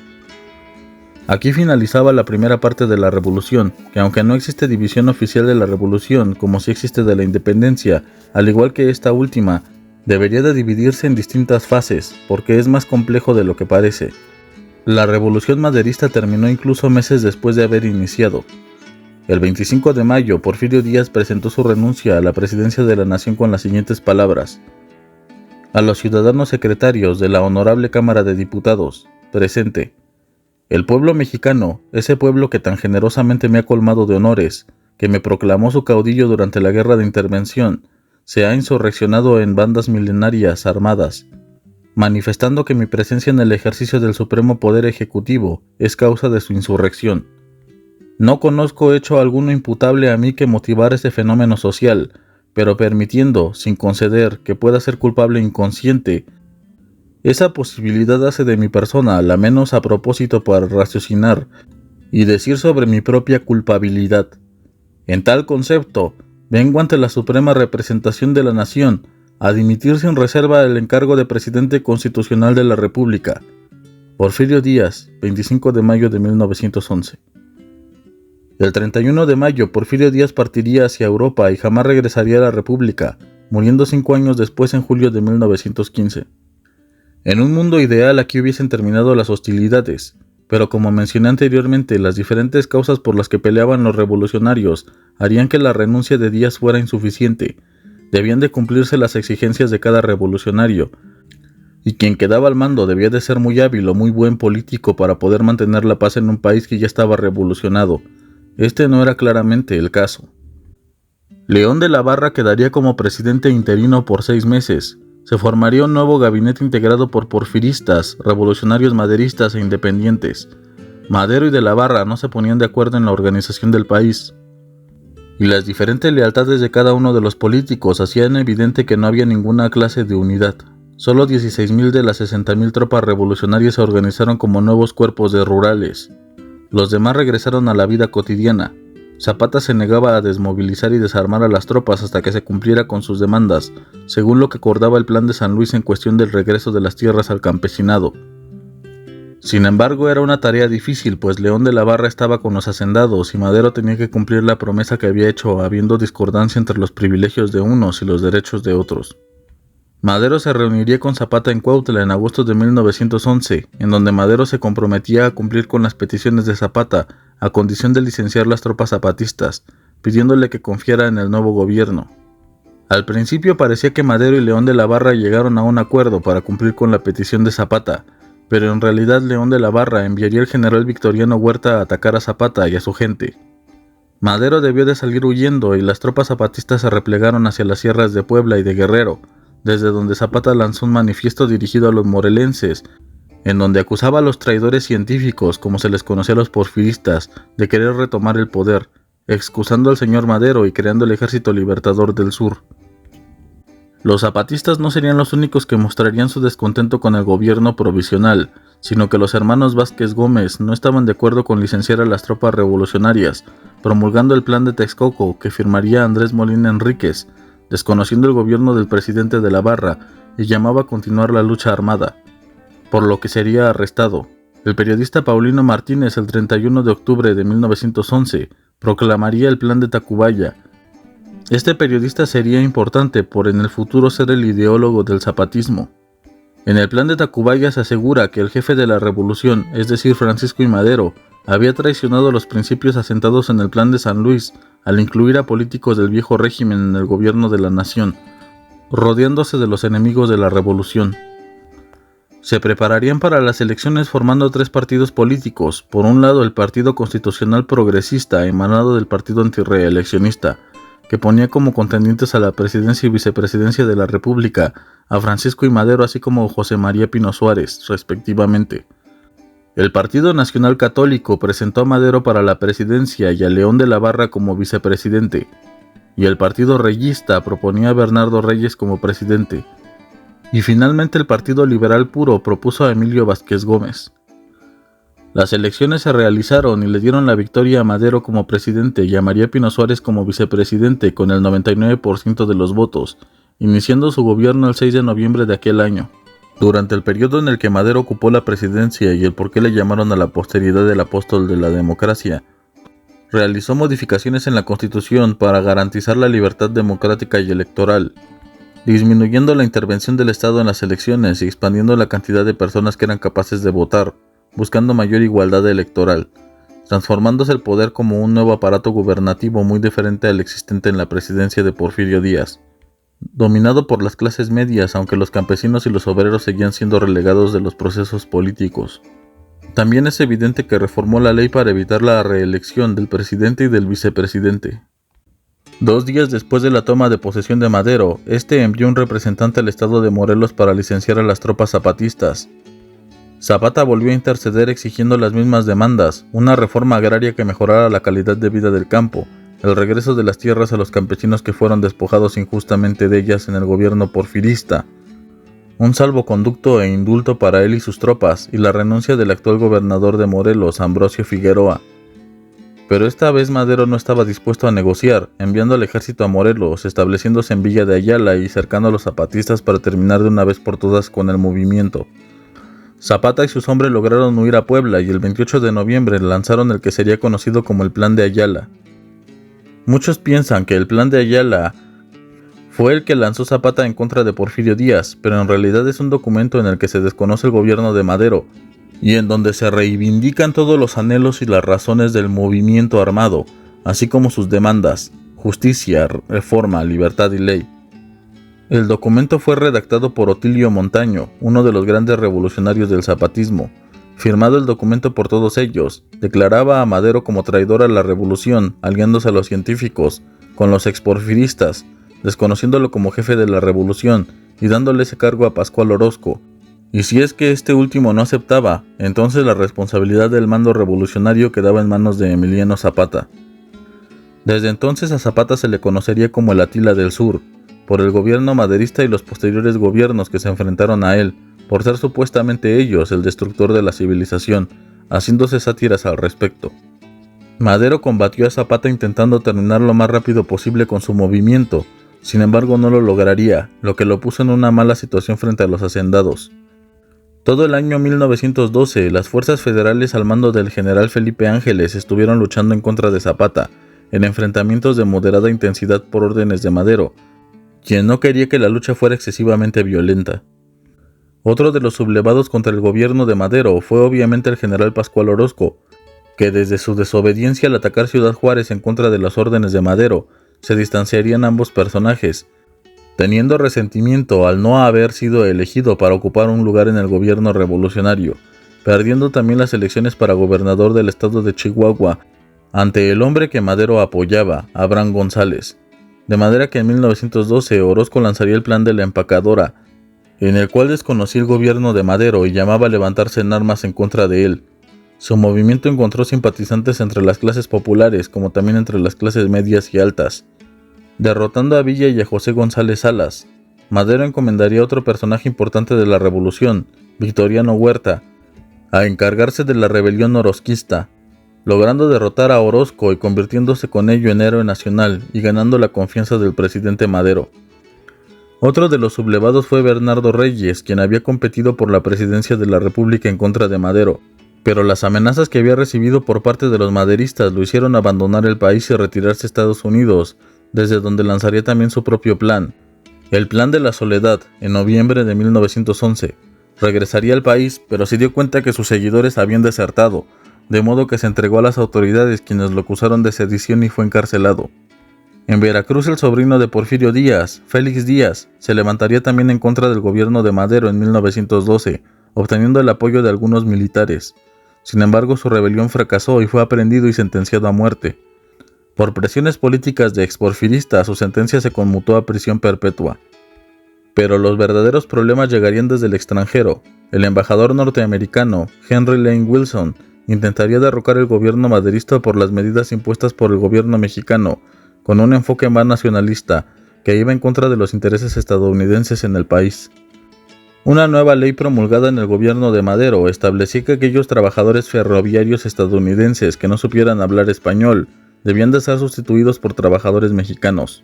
Aquí finalizaba la primera parte de la revolución, que aunque no existe división oficial de la revolución como sí existe de la independencia, al igual que esta última, debería de dividirse en distintas fases, porque es más complejo de lo que parece. La revolución maderista terminó incluso meses después de haber iniciado. El 25 de mayo, Porfirio Díaz presentó su renuncia a la presidencia de la nación con las siguientes palabras: a los ciudadanos secretarios de la Honorable Cámara de Diputados, presente. El pueblo mexicano, ese pueblo que tan generosamente me ha colmado de honores, que me proclamó su caudillo durante la guerra de intervención, se ha insurreccionado en bandas milenarias armadas, manifestando que mi presencia en el ejercicio del supremo poder ejecutivo es causa de su insurrección. No conozco hecho alguno imputable a mí que motivara ese fenómeno social, pero permitiendo, sin conceder, que pueda ser culpable inconsciente, esa posibilidad hace de mi persona la menos a propósito para raciocinar y decir sobre mi propia culpabilidad. En tal concepto, vengo ante la suprema representación de la nación a dimitir sin reserva el encargo de presidente constitucional de la República. Porfirio Díaz, 25 de mayo de 1911. El 31 de mayo, Porfirio Díaz partiría hacia Europa y jamás regresaría a la República, muriendo 5 años después en julio de 1915. En un mundo ideal aquí hubiesen terminado las hostilidades, pero como mencioné anteriormente, las diferentes causas por las que peleaban los revolucionarios harían que la renuncia de Díaz fuera insuficiente. Debían de cumplirse las exigencias de cada revolucionario, y quien quedaba al mando debía de ser muy hábil o muy buen político para poder mantener la paz en un país que ya estaba revolucionado. Este no era claramente el caso. León de la Barra quedaría como presidente interino por 6 meses. Se formaría un nuevo gabinete integrado por porfiristas, revolucionarios maderistas e independientes. Madero y de la Barra no se ponían de acuerdo en la organización del país, y las diferentes lealtades de cada uno de los políticos hacían evidente que no había ninguna clase de unidad. Solo 16,000 de las 60,000 tropas revolucionarias se organizaron como nuevos cuerpos de rurales. Los demás regresaron a la vida cotidiana. Zapata se negaba a desmovilizar y desarmar a las tropas hasta que se cumpliera con sus demandas, según lo que acordaba el Plan de San Luis en cuestión del regreso de las tierras al campesinado. Sin embargo, era una tarea difícil, pues León de la Barra estaba con los hacendados y Madero tenía que cumplir la promesa que había hecho, habiendo discordancia entre los privilegios de unos y los derechos de otros. Madero se reuniría con Zapata en Cuautla en agosto de 1911, en donde Madero se comprometía a cumplir con las peticiones de Zapata, a condición de licenciar las tropas zapatistas, pidiéndole que confiara en el nuevo gobierno. Al principio parecía que Madero y León de la Barra llegaron a un acuerdo para cumplir con la petición de Zapata, pero en realidad León de la Barra enviaría al general Victoriano Huerta a atacar a Zapata y a su gente. Madero debió de salir huyendo y las tropas zapatistas se replegaron hacia las sierras de Puebla y de Guerrero, desde donde Zapata lanzó un manifiesto dirigido a los morelenses, en donde acusaba a los traidores científicos, como se les conocía a los porfiristas, de querer retomar el poder, excusando al señor Madero y creando el Ejército Libertador del Sur. Los zapatistas no serían los únicos que mostrarían su descontento con el gobierno provisional, sino que los hermanos Vázquez Gómez no estaban de acuerdo con licenciar a las tropas revolucionarias, promulgando el Plan de Texcoco que firmaría Andrés Molina Enríquez, desconociendo el gobierno del presidente de la Barra, y llamaba a continuar la lucha armada, por lo que sería arrestado. El periodista Paulino Martínez, el 31 de octubre de 1911, proclamaría el Plan de Tacubaya. Este periodista sería importante por en el futuro ser el ideólogo del zapatismo. En el Plan de Tacubaya se asegura que el jefe de la revolución, es decir Francisco I. Madero, había traicionado los principios asentados en el Plan de San Luis al incluir a políticos del viejo régimen en el gobierno de la nación, rodeándose de los enemigos de la revolución. Se prepararían para las elecciones formando 3 partidos políticos, por un lado el Partido Constitucional Progresista, emanado del Partido Antirreeleccionista, que ponía como contendientes a la presidencia y vicepresidencia de la República a Francisco I. Madero así como José María Pino Suárez, respectivamente. El Partido Nacional Católico presentó a Madero para la presidencia y a León de la Barra como vicepresidente. y el Partido Reyista proponía a Bernardo Reyes como presidente, y finalmente el Partido Liberal Puro propuso a Emilio Vázquez Gómez. Las elecciones se realizaron y le dieron la victoria a Madero como presidente y a María Pino Suárez como vicepresidente con el 99% de los votos, iniciando su gobierno el 6 de noviembre de aquel año. Durante el periodo en el que Madero ocupó la presidencia y el por qué le llamaron a la posteridad el apóstol de la democracia, realizó modificaciones en la Constitución para garantizar la libertad democrática y electoral, disminuyendo la intervención del Estado en las elecciones y expandiendo la cantidad de personas que eran capaces de votar, buscando mayor igualdad electoral, transformándose el poder como un nuevo aparato gubernativo muy diferente al existente en la presidencia de Porfirio Díaz, dominado por las clases medias, aunque los campesinos y los obreros seguían siendo relegados de los procesos políticos. También es evidente que reformó la ley para evitar la reelección del presidente y del vicepresidente. 2 días después de la toma de posesión de Madero, este envió un representante al estado de Morelos para licenciar a las tropas zapatistas. Zapata volvió a interceder exigiendo las mismas demandas, una reforma agraria que mejorara la calidad de vida del campo, el regreso de las tierras a los campesinos que fueron despojados injustamente de ellas en el gobierno porfirista, un salvoconducto e indulto para él y sus tropas, y la renuncia del actual gobernador de Morelos, Ambrosio Figueroa. Pero esta vez Madero no estaba dispuesto a negociar, enviando al ejército a Morelos, estableciéndose en Villa de Ayala y cercando a los zapatistas para terminar de una vez por todas con el movimiento. Zapata y sus hombres lograron huir a Puebla y el 28 de noviembre lanzaron el que sería conocido como el Plan de Ayala. Muchos piensan que el Plan de Ayala fue el que lanzó Zapata en contra de Porfirio Díaz, pero en realidad es un documento en el que se desconoce el gobierno de Madero y en donde se reivindican todos los anhelos y las razones del movimiento armado, así como sus demandas: justicia, reforma, libertad y ley. El documento fue redactado por Otilio Montaño, uno de los grandes revolucionarios del zapatismo. Firmado el documento por todos ellos, declaraba a Madero como traidor a la revolución, aliándose a los científicos, con los exporfiristas, desconociéndolo como jefe de la revolución y dándole ese cargo a Pascual Orozco. Y si es que este último no aceptaba, entonces la responsabilidad del mando revolucionario quedaba en manos de Emiliano Zapata. Desde entonces a Zapata se le conocería como el Atila del Sur, por el gobierno maderista y los posteriores gobiernos que se enfrentaron a él, por ser supuestamente ellos el destructor de la civilización, haciéndose sátiras al respecto. Madero combatió a Zapata intentando terminar lo más rápido posible con su movimiento, sin embargo no lo lograría, lo que lo puso en una mala situación frente a los hacendados. Todo el año 1912, las fuerzas federales al mando del general Felipe Ángeles estuvieron luchando en contra de Zapata, en enfrentamientos de moderada intensidad por órdenes de Madero, quien no quería que la lucha fuera excesivamente violenta. Otro de los sublevados contra el gobierno de Madero fue obviamente el general Pascual Orozco, que desde su desobediencia al atacar Ciudad Juárez en contra de las órdenes de Madero, se distanciarían ambos personajes, teniendo resentimiento al no haber sido elegido para ocupar un lugar en el gobierno revolucionario, perdiendo también las elecciones para gobernador del estado de Chihuahua ante el hombre que Madero apoyaba, Abraham González. De manera que en 1912 Orozco lanzaría el Plan de la Empacadora, en el cual desconocía el gobierno de Madero y llamaba a levantarse en armas en contra de él. Su movimiento encontró simpatizantes entre las clases populares como también entre las clases medias y altas. Derrotando a Villa y a José González Salas, Madero encomendaría a otro personaje importante de la revolución, Victoriano Huerta, a encargarse de la rebelión orozquista, logrando derrotar a Orozco y convirtiéndose con ello en héroe nacional y ganando la confianza del presidente Madero. Otro de los sublevados fue Bernardo Reyes, quien había competido por la presidencia de la República en contra de Madero, pero las amenazas que había recibido por parte de los maderistas lo hicieron abandonar el país y retirarse a Estados Unidos, desde donde lanzaría también su propio plan, el Plan de la Soledad, en noviembre de 1911. Regresaría al país, pero se dio cuenta que sus seguidores habían desertado, de modo que se entregó a las autoridades, quienes lo acusaron de sedición y fue encarcelado. En Veracruz, el sobrino de Porfirio Díaz, Félix Díaz, se levantaría también en contra del gobierno de Madero en 1912, obteniendo el apoyo de algunos militares. Sin embargo, su rebelión fracasó y fue aprehendido y sentenciado a muerte. Por presiones políticas de exporfiristas, su sentencia se conmutó a prisión perpetua. Pero los verdaderos problemas llegarían desde el extranjero. El embajador norteamericano, Henry Lane Wilson, intentaría derrocar el gobierno maderista por las medidas impuestas por el gobierno mexicano, con un enfoque más nacionalista que iba en contra de los intereses estadounidenses en el país. Una nueva ley promulgada en el gobierno de Madero establecía que aquellos trabajadores ferroviarios estadounidenses que no supieran hablar español debían de ser sustituidos por trabajadores mexicanos.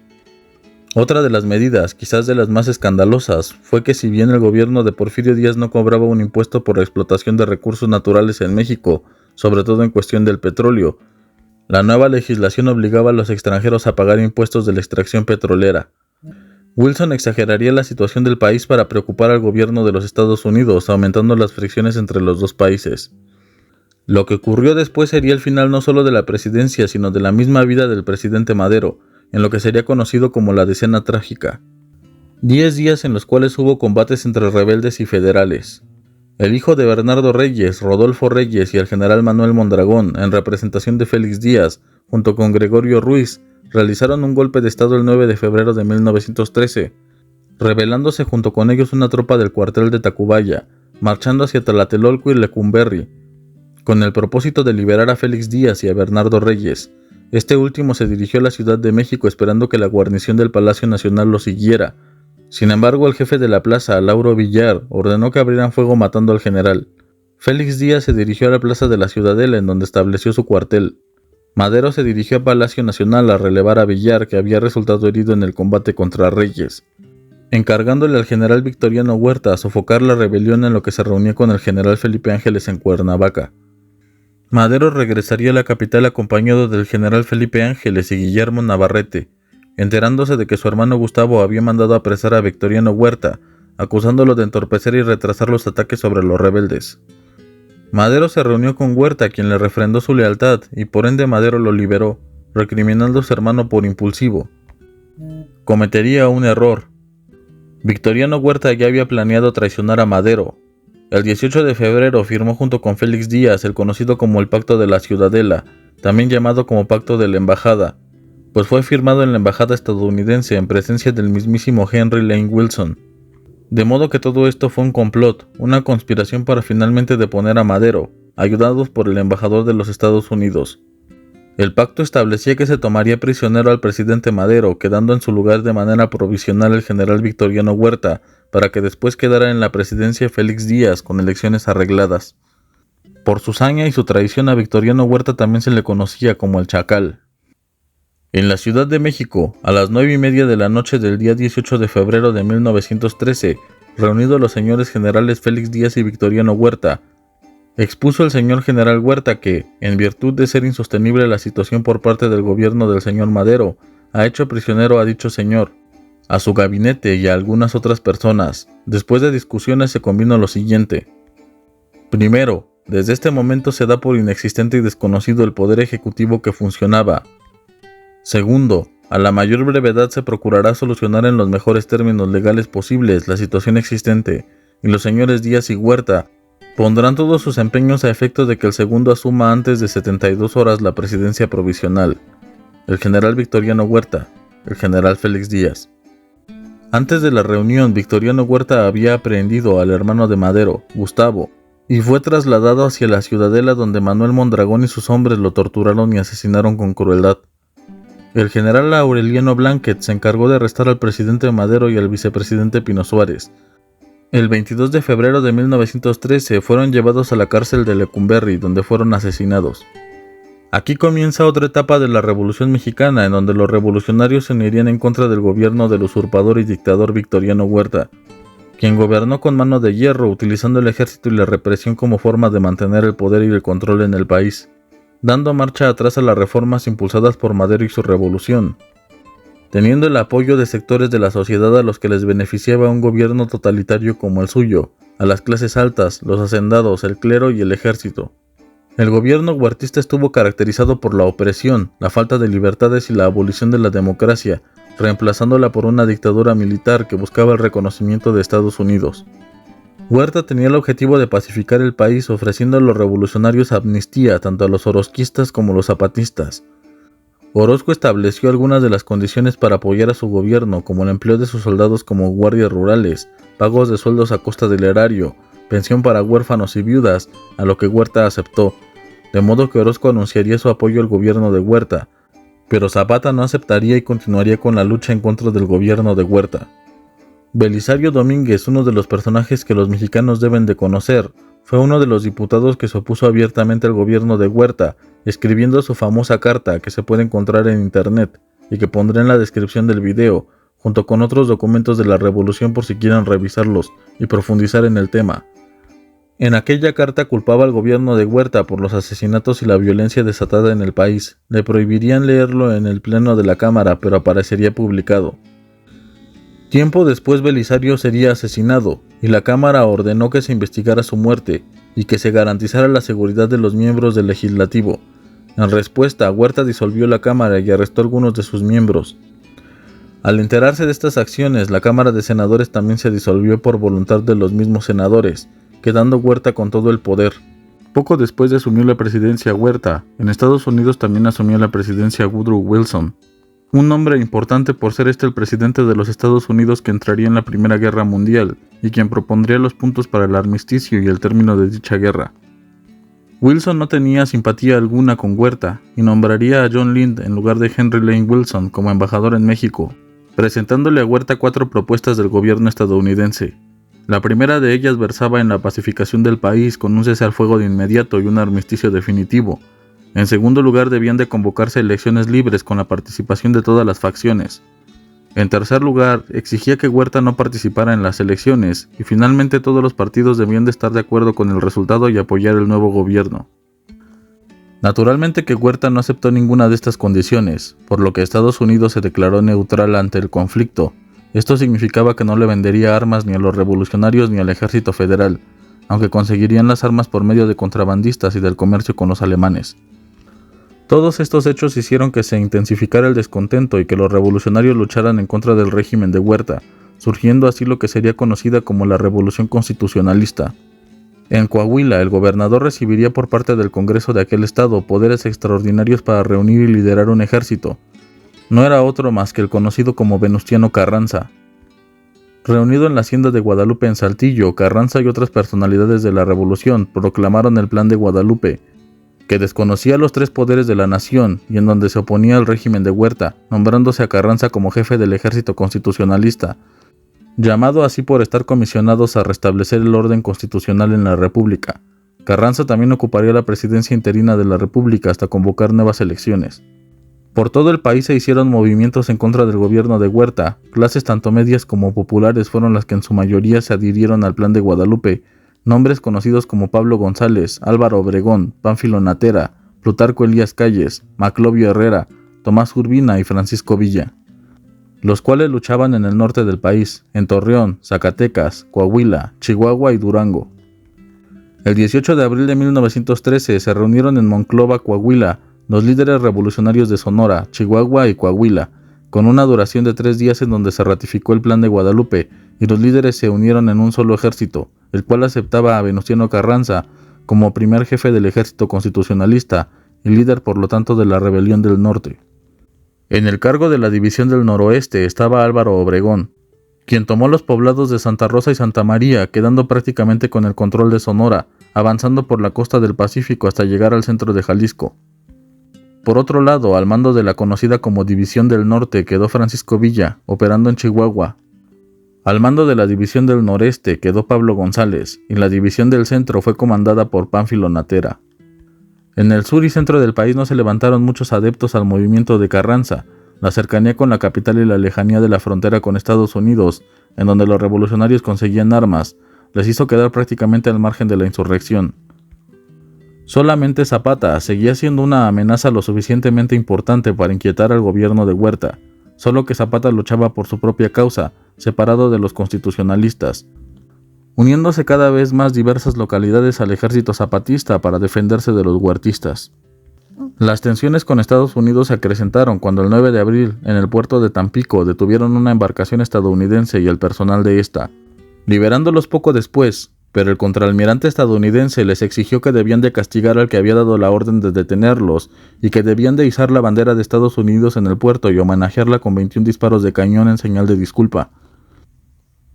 Otra de las medidas, quizás de las más escandalosas, fue que si bien el gobierno de Porfirio Díaz no cobraba un impuesto por la explotación de recursos naturales en México, sobre todo en cuestión del petróleo, la nueva legislación obligaba a los extranjeros a pagar impuestos de la extracción petrolera. Wilson exageraría la situación del país para preocupar al gobierno de los Estados Unidos, aumentando las fricciones entre los dos países. Lo que ocurrió después sería el final no solo de la presidencia, sino de la misma vida del presidente Madero, en lo que sería conocido como la Decena Trágica. 10 días en los cuales hubo combates entre rebeldes y federales. El hijo de Bernardo Reyes, Rodolfo Reyes, y el general Manuel Mondragón, en representación de Félix Díaz, junto con Gregorio Ruiz, realizaron un golpe de estado el 9 de febrero de 1913, rebelándose junto con ellos una tropa del cuartel de Tacubaya, marchando hacia Tlatelolco y Lecumberri, con el propósito de liberar a Félix Díaz y a Bernardo Reyes. Este último se dirigió a la Ciudad de México esperando que la guarnición del Palacio Nacional lo siguiera. Sin embargo, el jefe de la plaza, Lauro Villar, ordenó que abrieran fuego matando al general. Félix Díaz se dirigió a la plaza de la Ciudadela, en donde estableció su cuartel. Madero se dirigió a Palacio Nacional a relevar a Villar, que había resultado herido en el combate contra Reyes, encargándole al general Victoriano Huerta a sofocar la rebelión, en lo que se reunió con el general Felipe Ángeles en Cuernavaca. Madero regresaría a la capital acompañado del general Felipe Ángeles y Guillermo Navarrete, enterándose de que su hermano Gustavo había mandado apresar a Victoriano Huerta, acusándolo de entorpecer y retrasar los ataques sobre los rebeldes. Madero se reunió con Huerta, quien le refrendó su lealtad, y por ende Madero lo liberó, recriminando a su hermano por impulsivo. Cometería un error. Victoriano Huerta ya había planeado traicionar a Madero. El 18 de febrero firmó junto con Félix Díaz el conocido como el Pacto de la Ciudadela, también llamado como Pacto de la Embajada, pues fue firmado en la embajada estadounidense en presencia del mismísimo Henry Lane Wilson. De modo que todo esto fue un complot, una conspiración para finalmente deponer a Madero, ayudados por el embajador de los Estados Unidos. El pacto establecía que se tomaría prisionero al presidente Madero, quedando en su lugar de manera provisional el general Victoriano Huerta, para que después quedara en la presidencia Félix Díaz con elecciones arregladas. Por su saña y su traición a Victoriano Huerta también se le conocía como el Chacal. En la Ciudad de México, a las 9:30 de la noche del día 18 de febrero de 1913, reunidos los señores generales Félix Díaz y Victoriano Huerta, expuso el señor general Huerta que, en virtud de ser insostenible la situación por parte del gobierno del señor Madero, ha hecho prisionero a dicho señor, a su gabinete y a algunas otras personas. Después de discusiones se convino lo siguiente. Primero, desde este momento se da por inexistente y desconocido el poder ejecutivo que funcionaba. Segundo, a la mayor brevedad se procurará solucionar en los mejores términos legales posibles la situación existente, y los señores Díaz y Huerta pondrán todos sus empeños a efecto de que el segundo asuma antes de 72 horas la presidencia provisional. El general Victoriano Huerta, el general Félix Díaz. Antes de la reunión, Victoriano Huerta había aprehendido al hermano de Madero, Gustavo, y fue trasladado hacia la Ciudadela, donde Manuel Mondragón y sus hombres lo torturaron y asesinaron con crueldad. El general Aureliano Blanquet se encargó de arrestar al presidente Madero y al vicepresidente Pino Suárez. El 22 de febrero de 1913 fueron llevados a la cárcel de Lecumberri, donde fueron asesinados. Aquí comienza otra etapa de la Revolución Mexicana, en donde los revolucionarios se unirían en contra del gobierno del usurpador y dictador Victoriano Huerta, quien gobernó con mano de hierro, utilizando el ejército y la represión como forma de mantener el poder y el control en el país, dando marcha atrás a las reformas impulsadas por Madero y su revolución, teniendo el apoyo de sectores de la sociedad a los que les beneficiaba un gobierno totalitario como el suyo, a las clases altas, los hacendados, el clero y el ejército. El gobierno huertista estuvo caracterizado por la opresión, la falta de libertades y la abolición de la democracia, reemplazándola por una dictadura militar que buscaba el reconocimiento de Estados Unidos. Huerta tenía el objetivo de pacificar el país, ofreciendo a los revolucionarios amnistía tanto a los orozquistas como a los zapatistas. Orozco estableció algunas de las condiciones para apoyar a su gobierno, como el empleo de sus soldados como guardias rurales, pagos de sueldos a costa del erario, pensión para huérfanos y viudas, a lo que Huerta aceptó, de modo que Orozco anunciaría su apoyo al gobierno de Huerta, pero Zapata no aceptaría y continuaría con la lucha en contra del gobierno de Huerta. Belisario Domínguez, uno de los personajes que los mexicanos deben de conocer, fue uno de los diputados que se opuso abiertamente al gobierno de Huerta, escribiendo su famosa carta que se puede encontrar en internet y que pondré en la descripción del video, junto con otros documentos de la revolución por si quieren revisarlos y profundizar en el tema. En aquella carta culpaba al gobierno de Huerta por los asesinatos y la violencia desatada en el país. Le prohibirían leerlo en el pleno de la Cámara, pero aparecería publicado. Tiempo después Belisario sería asesinado, y la Cámara ordenó que se investigara su muerte y que se garantizara la seguridad de los miembros del legislativo. En respuesta, Huerta disolvió la Cámara y arrestó a algunos de sus miembros. Al enterarse de estas acciones, la Cámara de Senadores también se disolvió por voluntad de los mismos senadores, quedando Huerta con todo el poder. Poco después de asumir la presidencia Huerta, en Estados Unidos también asumió la presidencia Woodrow Wilson, un hombre importante por ser el presidente de los Estados Unidos que entraría en la Primera Guerra Mundial y quien propondría los puntos para el armisticio y el término de dicha guerra. Wilson no tenía simpatía alguna con Huerta y nombraría a John Lind en lugar de Henry Lane Wilson como embajador en México, presentándole a Huerta 4 propuestas del gobierno estadounidense. La primera de ellas versaba en la pacificación del país con un cese al fuego de inmediato y un armisticio definitivo. En segundo lugar, debían de convocarse elecciones libres con la participación de todas las facciones. En tercer lugar, exigía que Huerta no participara en las elecciones y finalmente todos los partidos debían de estar de acuerdo con el resultado y apoyar el nuevo gobierno. Naturalmente que Huerta no aceptó ninguna de estas condiciones, por lo que Estados Unidos se declaró neutral ante el conflicto. Esto significaba que no le vendería armas ni a los revolucionarios ni al ejército federal, aunque conseguirían las armas por medio de contrabandistas y del comercio con los alemanes. Todos estos hechos hicieron que se intensificara el descontento y que los revolucionarios lucharan en contra del régimen de Huerta, surgiendo así lo que sería conocida como la Revolución Constitucionalista. En Coahuila, el gobernador recibiría por parte del Congreso de aquel estado poderes extraordinarios para reunir y liderar un ejército. No era otro más que el conocido como Venustiano Carranza. Reunido en la hacienda de Guadalupe en Saltillo, Carranza y otras personalidades de la revolución proclamaron el Plan de Guadalupe, que desconocía los 3 poderes de la nación y en donde se oponía al régimen de Huerta, nombrándose a Carranza como jefe del ejército constitucionalista, llamado así por estar comisionados a restablecer el orden constitucional en la República. Carranza también ocuparía la presidencia interina de la República hasta convocar nuevas elecciones. Por todo el país se hicieron movimientos en contra del gobierno de Huerta. Clases tanto medias como populares fueron las que en su mayoría se adhirieron al Plan de Guadalupe. Nombres conocidos como Pablo González, Álvaro Obregón, Pánfilo Natera, Plutarco Elías Calles, Maclovio Herrera, Tomás Urbina y Francisco Villa, los cuales luchaban en el norte del país, en Torreón, Zacatecas, Coahuila, Chihuahua y Durango. El 18 de abril de 1913 se reunieron en Monclova, Coahuila, los líderes revolucionarios de Sonora, Chihuahua y Coahuila, con una duración de 3 días en donde se ratificó el Plan de Guadalupe y los líderes se unieron en un solo ejército, el cual aceptaba a Venustiano Carranza como primer jefe del ejército constitucionalista y líder por lo tanto de la rebelión del norte. En el cargo de la división del noroeste estaba Álvaro Obregón, quien tomó los poblados de Santa Rosa y Santa María, quedando prácticamente con el control de Sonora, avanzando por la costa del Pacífico hasta llegar al centro de Jalisco. Por otro lado, al mando de la conocida como División del Norte quedó Francisco Villa, operando en Chihuahua. Al mando de la División del Noreste quedó Pablo González, y la División del Centro fue comandada por Pánfilo Natera. En el sur y centro del país no se levantaron muchos adeptos al movimiento de Carranza. La cercanía con la capital y la lejanía de la frontera con Estados Unidos, en donde los revolucionarios conseguían armas, les hizo quedar prácticamente al margen de la insurrección. Solamente Zapata seguía siendo una amenaza lo suficientemente importante para inquietar al gobierno de Huerta, solo que Zapata luchaba por su propia causa, separado de los constitucionalistas, uniéndose cada vez más diversas localidades al ejército zapatista para defenderse de los huertistas. Las tensiones con Estados Unidos se acrecentaron cuando el 9 de abril, en el puerto de Tampico, detuvieron una embarcación estadounidense y el personal de esta, liberándolos poco después, pero el contraalmirante estadounidense les exigió que debían de castigar al que había dado la orden de detenerlos y que debían de izar la bandera de Estados Unidos en el puerto y homenajearla con 21 disparos de cañón en señal de disculpa,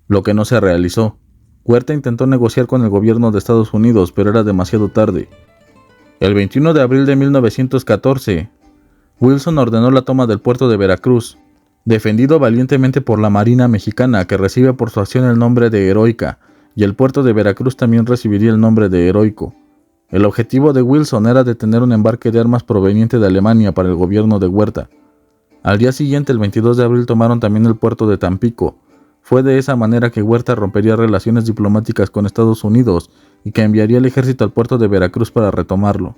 lo que no se realizó. Huerta intentó negociar con el gobierno de Estados Unidos, pero era demasiado tarde. El 21 de abril de 1914, Wilson ordenó la toma del puerto de Veracruz, defendido valientemente por la Marina mexicana, que recibe por su acción el nombre de Heroica, y el puerto de Veracruz también recibiría el nombre de Heroico. El objetivo de Wilson era detener un embarque de armas proveniente de Alemania para el gobierno de Huerta. Al día siguiente, el 22 de abril, tomaron también el puerto de Tampico. Fue de esa manera que Huerta rompería relaciones diplomáticas con Estados Unidos y que enviaría el ejército al puerto de Veracruz para retomarlo.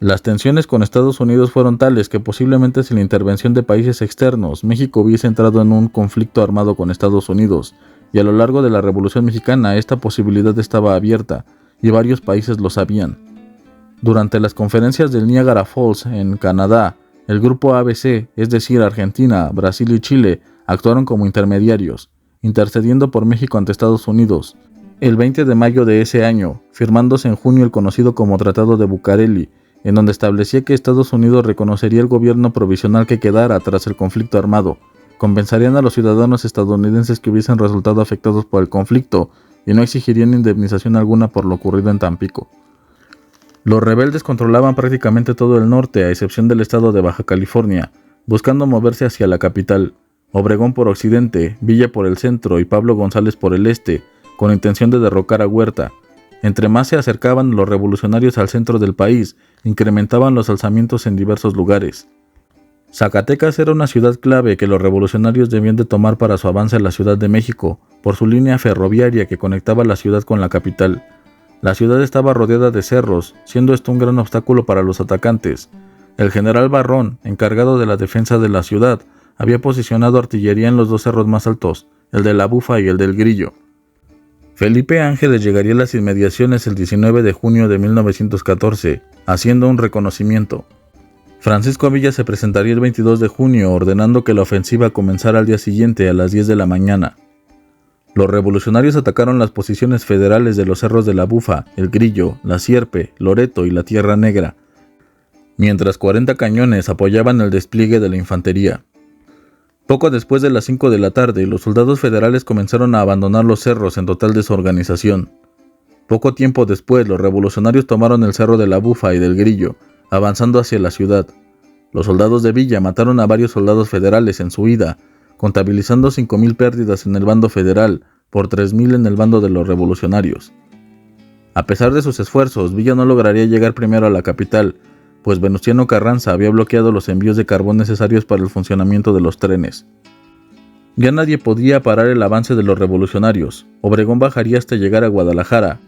Las tensiones con Estados Unidos fueron tales que posiblemente sin la intervención de países externos, México hubiese entrado en un conflicto armado con Estados Unidos, y a lo largo de la Revolución Mexicana esta posibilidad estaba abierta, y varios países lo sabían. Durante las conferencias del Niagara Falls en Canadá, el grupo ABC, es decir, Argentina, Brasil y Chile, actuaron como intermediarios, intercediendo por México ante Estados Unidos. El 20 de mayo de ese año, firmándose en junio el conocido como Tratado de Bucareli, en donde establecía que Estados Unidos reconocería el gobierno provisional que quedara tras el conflicto armado, compensarían a los ciudadanos estadounidenses que hubiesen resultado afectados por el conflicto y no exigirían indemnización alguna por lo ocurrido en Tampico. Los rebeldes controlaban prácticamente todo el norte, a excepción del estado de Baja California, buscando moverse hacia la capital, Obregón por occidente, Villa por el centro y Pablo González por el este, con intención de derrocar a Huerta. Entre más se acercaban los revolucionarios al centro del país, incrementaban los alzamientos en diversos lugares. Zacatecas era una ciudad clave que los revolucionarios debían de tomar para su avance a la Ciudad de México, por su línea ferroviaria que conectaba la ciudad con la capital. La ciudad estaba rodeada de cerros, siendo esto un gran obstáculo para los atacantes. El general Barrón, encargado de la defensa de la ciudad, había posicionado artillería en los dos cerros más altos, el de la Bufa y el del Grillo. Felipe Ángeles llegaría a las inmediaciones el 19 de junio de 1914, haciendo un reconocimiento. Francisco Villa se presentaría el 22 de junio, ordenando que la ofensiva comenzara al día siguiente a las 10 de la mañana. Los revolucionarios atacaron las posiciones federales de los cerros de la Bufa, el Grillo, la Sierpe, Loreto y la Tierra Negra, mientras 40 cañones apoyaban el despliegue de la infantería. Poco después de las 5 de la tarde, los soldados federales comenzaron a abandonar los cerros en total desorganización. Poco tiempo después, los revolucionarios tomaron el cerro de la Bufa y del Grillo, avanzando hacia la ciudad. Los soldados de Villa mataron a varios soldados federales en su huida, contabilizando 5,000 pérdidas en el bando federal por 3,000 en el bando de los revolucionarios. A pesar de sus esfuerzos, Villa no lograría llegar primero a la capital, pues Venustiano Carranza había bloqueado los envíos de carbón necesarios para el funcionamiento de los trenes. Ya nadie podía parar el avance de los revolucionarios. Obregón bajaría hasta llegar a Guadalajara.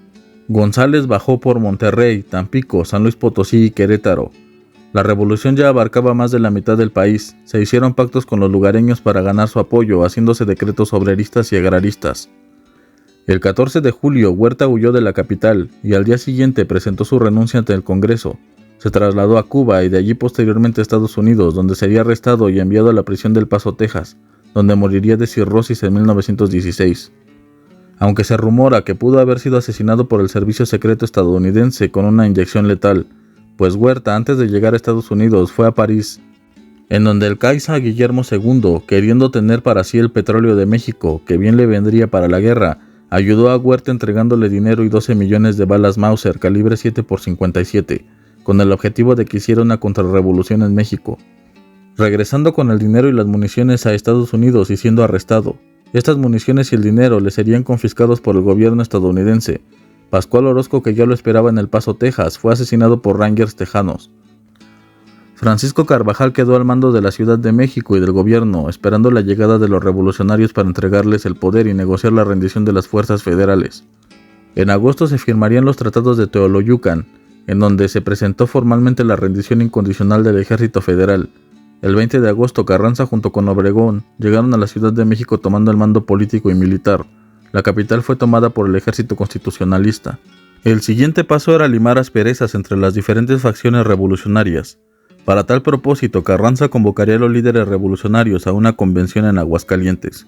González bajó por Monterrey, Tampico, San Luis Potosí y Querétaro. La revolución ya abarcaba más de la mitad del país. Se hicieron pactos con los lugareños para ganar su apoyo, haciéndose decretos obreristas y agraristas. El 14 de julio, Huerta huyó de la capital y al día siguiente presentó su renuncia ante el Congreso. Se trasladó a Cuba y de allí posteriormente a Estados Unidos, donde sería arrestado y enviado a la prisión del Paso, Texas, donde moriría de cirrosis en 1916. Aunque se rumora que pudo haber sido asesinado por el servicio secreto estadounidense con una inyección letal, pues Huerta, antes de llegar a Estados Unidos, fue a París, en donde el Kaiser Guillermo II, queriendo tener para sí el petróleo de México, que bien le vendría para la guerra, ayudó a Huerta entregándole dinero y 12 millones de balas Mauser calibre 7x57, con el objetivo de que hiciera una contrarrevolución en México. Regresando con el dinero y las municiones a Estados Unidos y siendo arrestado, estas municiones y el dinero le serían confiscados por el gobierno estadounidense. Pascual Orozco, que ya lo esperaba en El Paso, Texas, fue asesinado por Rangers tejanos. Francisco Carvajal quedó al mando de la Ciudad de México y del gobierno, esperando la llegada de los revolucionarios para entregarles el poder y negociar la rendición de las fuerzas federales. En agosto se firmarían los tratados de Teoloyucan, en donde se presentó formalmente la rendición incondicional del Ejército Federal. El 20 de agosto, Carranza junto con Obregón llegaron a la Ciudad de México tomando el mando político y militar. La capital fue tomada por el ejército constitucionalista. El siguiente paso era limar asperezas entre las diferentes facciones revolucionarias. Para tal propósito, Carranza convocaría a los líderes revolucionarios a una convención en Aguascalientes,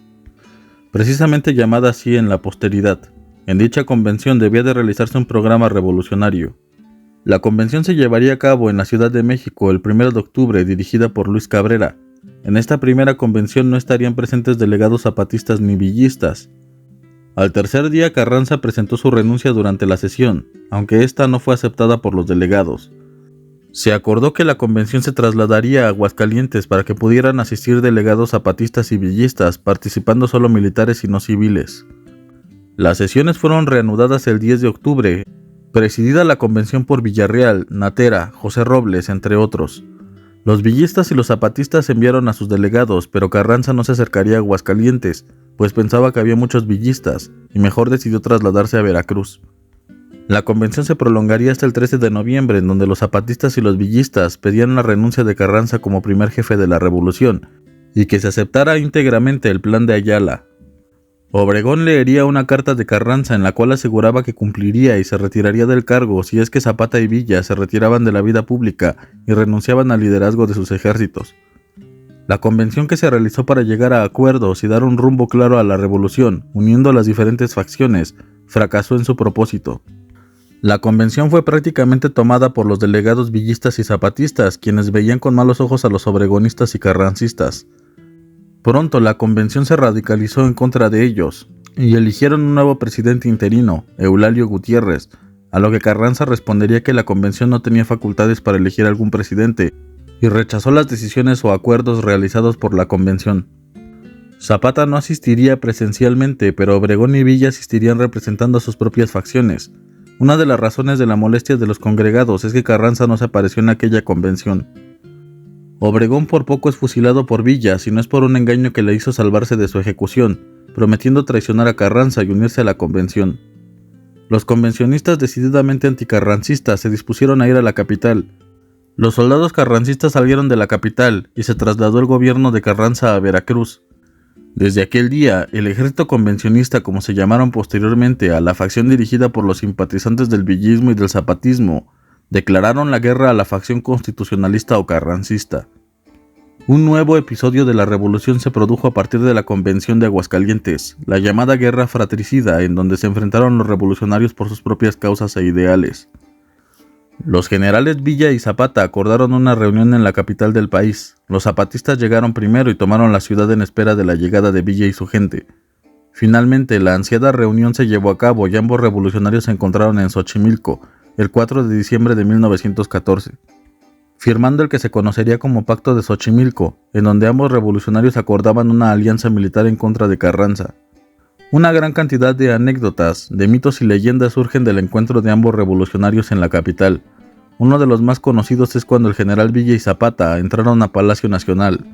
precisamente llamada así en la posteridad. En dicha convención debía de realizarse un programa revolucionario. La convención se llevaría a cabo en la Ciudad de México el 1 de octubre, dirigida por Luis Cabrera. En esta primera convención no estarían presentes delegados zapatistas ni villistas. Al tercer día, Carranza presentó su renuncia durante la sesión, aunque esta no fue aceptada por los delegados. Se acordó que la convención se trasladaría a Aguascalientes para que pudieran asistir delegados zapatistas y villistas, participando solo militares y no civiles. Las sesiones fueron reanudadas el 10 de octubre, presidida la convención por Villarreal, Natera, José Robles, entre otros. Los villistas y los zapatistas enviaron a sus delegados, pero Carranza no se acercaría a Aguascalientes, pues pensaba que había muchos villistas, y mejor decidió trasladarse a Veracruz. La convención se prolongaría hasta el 13 de noviembre, en donde los zapatistas y los villistas pedían la renuncia de Carranza como primer jefe de la revolución, y que se aceptara íntegramente el plan de Ayala. Obregón leería una carta de Carranza en la cual aseguraba que cumpliría y se retiraría del cargo si es que Zapata y Villa se retiraban de la vida pública y renunciaban al liderazgo de sus ejércitos. La convención, que se realizó para llegar a acuerdos y dar un rumbo claro a la revolución, uniendo las diferentes facciones, fracasó en su propósito. La convención fue prácticamente tomada por los delegados villistas y zapatistas, quienes veían con malos ojos a los obregonistas y carrancistas. Pronto la convención se radicalizó en contra de ellos, y eligieron un nuevo presidente interino, Eulalio Gutiérrez, a lo que Carranza respondería que la convención no tenía facultades para elegir algún presidente, y rechazó las decisiones o acuerdos realizados por la convención. Zapata no asistiría presencialmente, pero Obregón y Villa asistirían representando a sus propias facciones. Una de las razones de la molestia de los congregados es que Carranza no se apareció en aquella convención. Obregón por poco es fusilado por Villa, si no es por un engaño que le hizo salvarse de su ejecución, prometiendo traicionar a Carranza y unirse a la convención. Los convencionistas decididamente anticarrancistas se dispusieron a ir a la capital. Los soldados carrancistas salieron de la capital y se trasladó el gobierno de Carranza a Veracruz. Desde aquel día, el ejército convencionista, como se llamaron posteriormente a la facción dirigida por los simpatizantes del villismo y del zapatismo, declararon la guerra a la facción constitucionalista o carrancista. Un nuevo episodio de la revolución se produjo a partir de la Convención de Aguascalientes, la llamada Guerra Fratricida, en donde se enfrentaron los revolucionarios por sus propias causas e ideales. Los generales Villa y Zapata acordaron una reunión en la capital del país. Los zapatistas llegaron primero y tomaron la ciudad en espera de la llegada de Villa y su gente. Finalmente, la ansiada reunión se llevó a cabo y ambos revolucionarios se encontraron en Xochimilco, el 4 de diciembre de 1914, firmando el que se conocería como Pacto de Xochimilco, en donde ambos revolucionarios acordaban una alianza militar en contra de Carranza. Una gran cantidad de anécdotas, de mitos y leyendas surgen del encuentro de ambos revolucionarios en la capital. Uno de los más conocidos es cuando el general Villa y Zapata entraron a Palacio Nacional,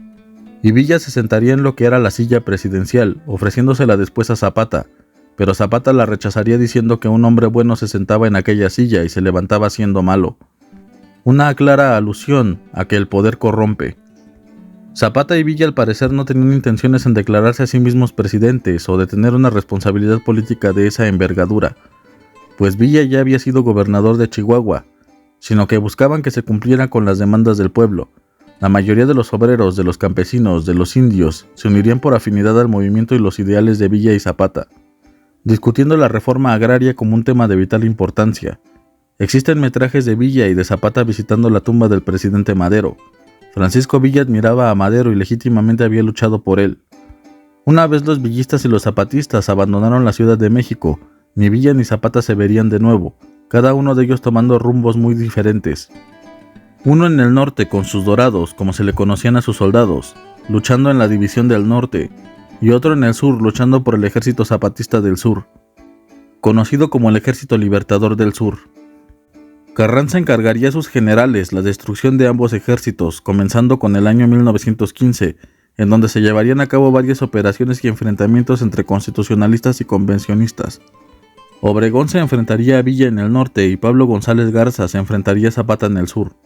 y Villa se sentaría en lo que era la silla presidencial, ofreciéndosela después a Zapata, pero Zapata la rechazaría diciendo que un hombre bueno se sentaba en aquella silla y se levantaba siendo malo. Una clara alusión a que el poder corrompe. Zapata y Villa al parecer no tenían intenciones en declararse a sí mismos presidentes o de tener una responsabilidad política de esa envergadura, pues Villa ya había sido gobernador de Chihuahua, sino que buscaban que se cumplieran con las demandas del pueblo. La mayoría de los obreros, de los campesinos, de los indios, se unirían por afinidad al movimiento y los ideales de Villa y Zapata, discutiendo la reforma agraria como un tema de vital importancia. Existen metrajes de Villa y de Zapata visitando la tumba del presidente Madero. Francisco Villa admiraba a Madero y legítimamente había luchado por él. Una vez los villistas y los zapatistas abandonaron la Ciudad de México, ni Villa ni Zapata se verían de nuevo, cada uno de ellos tomando rumbos muy diferentes. Uno en el norte con sus dorados, como se le conocían a sus soldados, luchando en la División del Norte, y otro en el sur luchando por el Ejército Zapatista del Sur, conocido como el Ejército Libertador del Sur. Carranza encargaría a sus generales la destrucción de ambos ejércitos, comenzando con el año 1915, en donde se llevarían a cabo varias operaciones y enfrentamientos entre constitucionalistas y convencionistas. Obregón se enfrentaría a Villa en el norte y Pablo González Garza se enfrentaría a Zapata en el sur.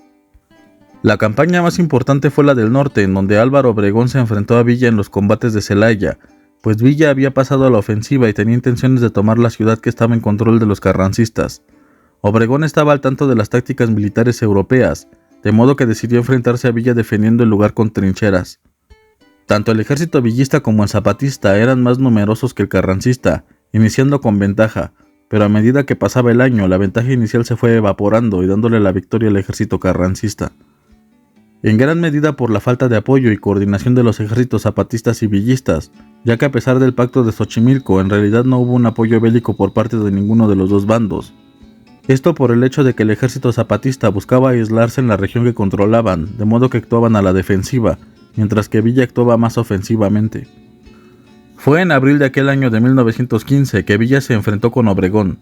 La campaña más importante fue la del norte, en donde Álvaro Obregón se enfrentó a Villa en los combates de Celaya, pues Villa había pasado a la ofensiva y tenía intenciones de tomar la ciudad que estaba en control de los carrancistas. Obregón estaba al tanto de las tácticas militares europeas, de modo que decidió enfrentarse a Villa defendiendo el lugar con trincheras. Tanto el ejército villista como el zapatista eran más numerosos que el carrancista, iniciando con ventaja, pero a medida que pasaba el año, la ventaja inicial se fue evaporando y dándole la victoria al ejército carrancista. En gran medida por la falta de apoyo y coordinación de los ejércitos zapatistas y villistas, ya que a pesar del pacto de Xochimilco, en realidad no hubo un apoyo bélico por parte de ninguno de los dos bandos. Esto por el hecho de que el ejército zapatista buscaba aislarse en la región que controlaban, de modo que actuaban a la defensiva, mientras que Villa actuaba más ofensivamente. Fue en abril de aquel año de 1915 que Villa se enfrentó con Obregón.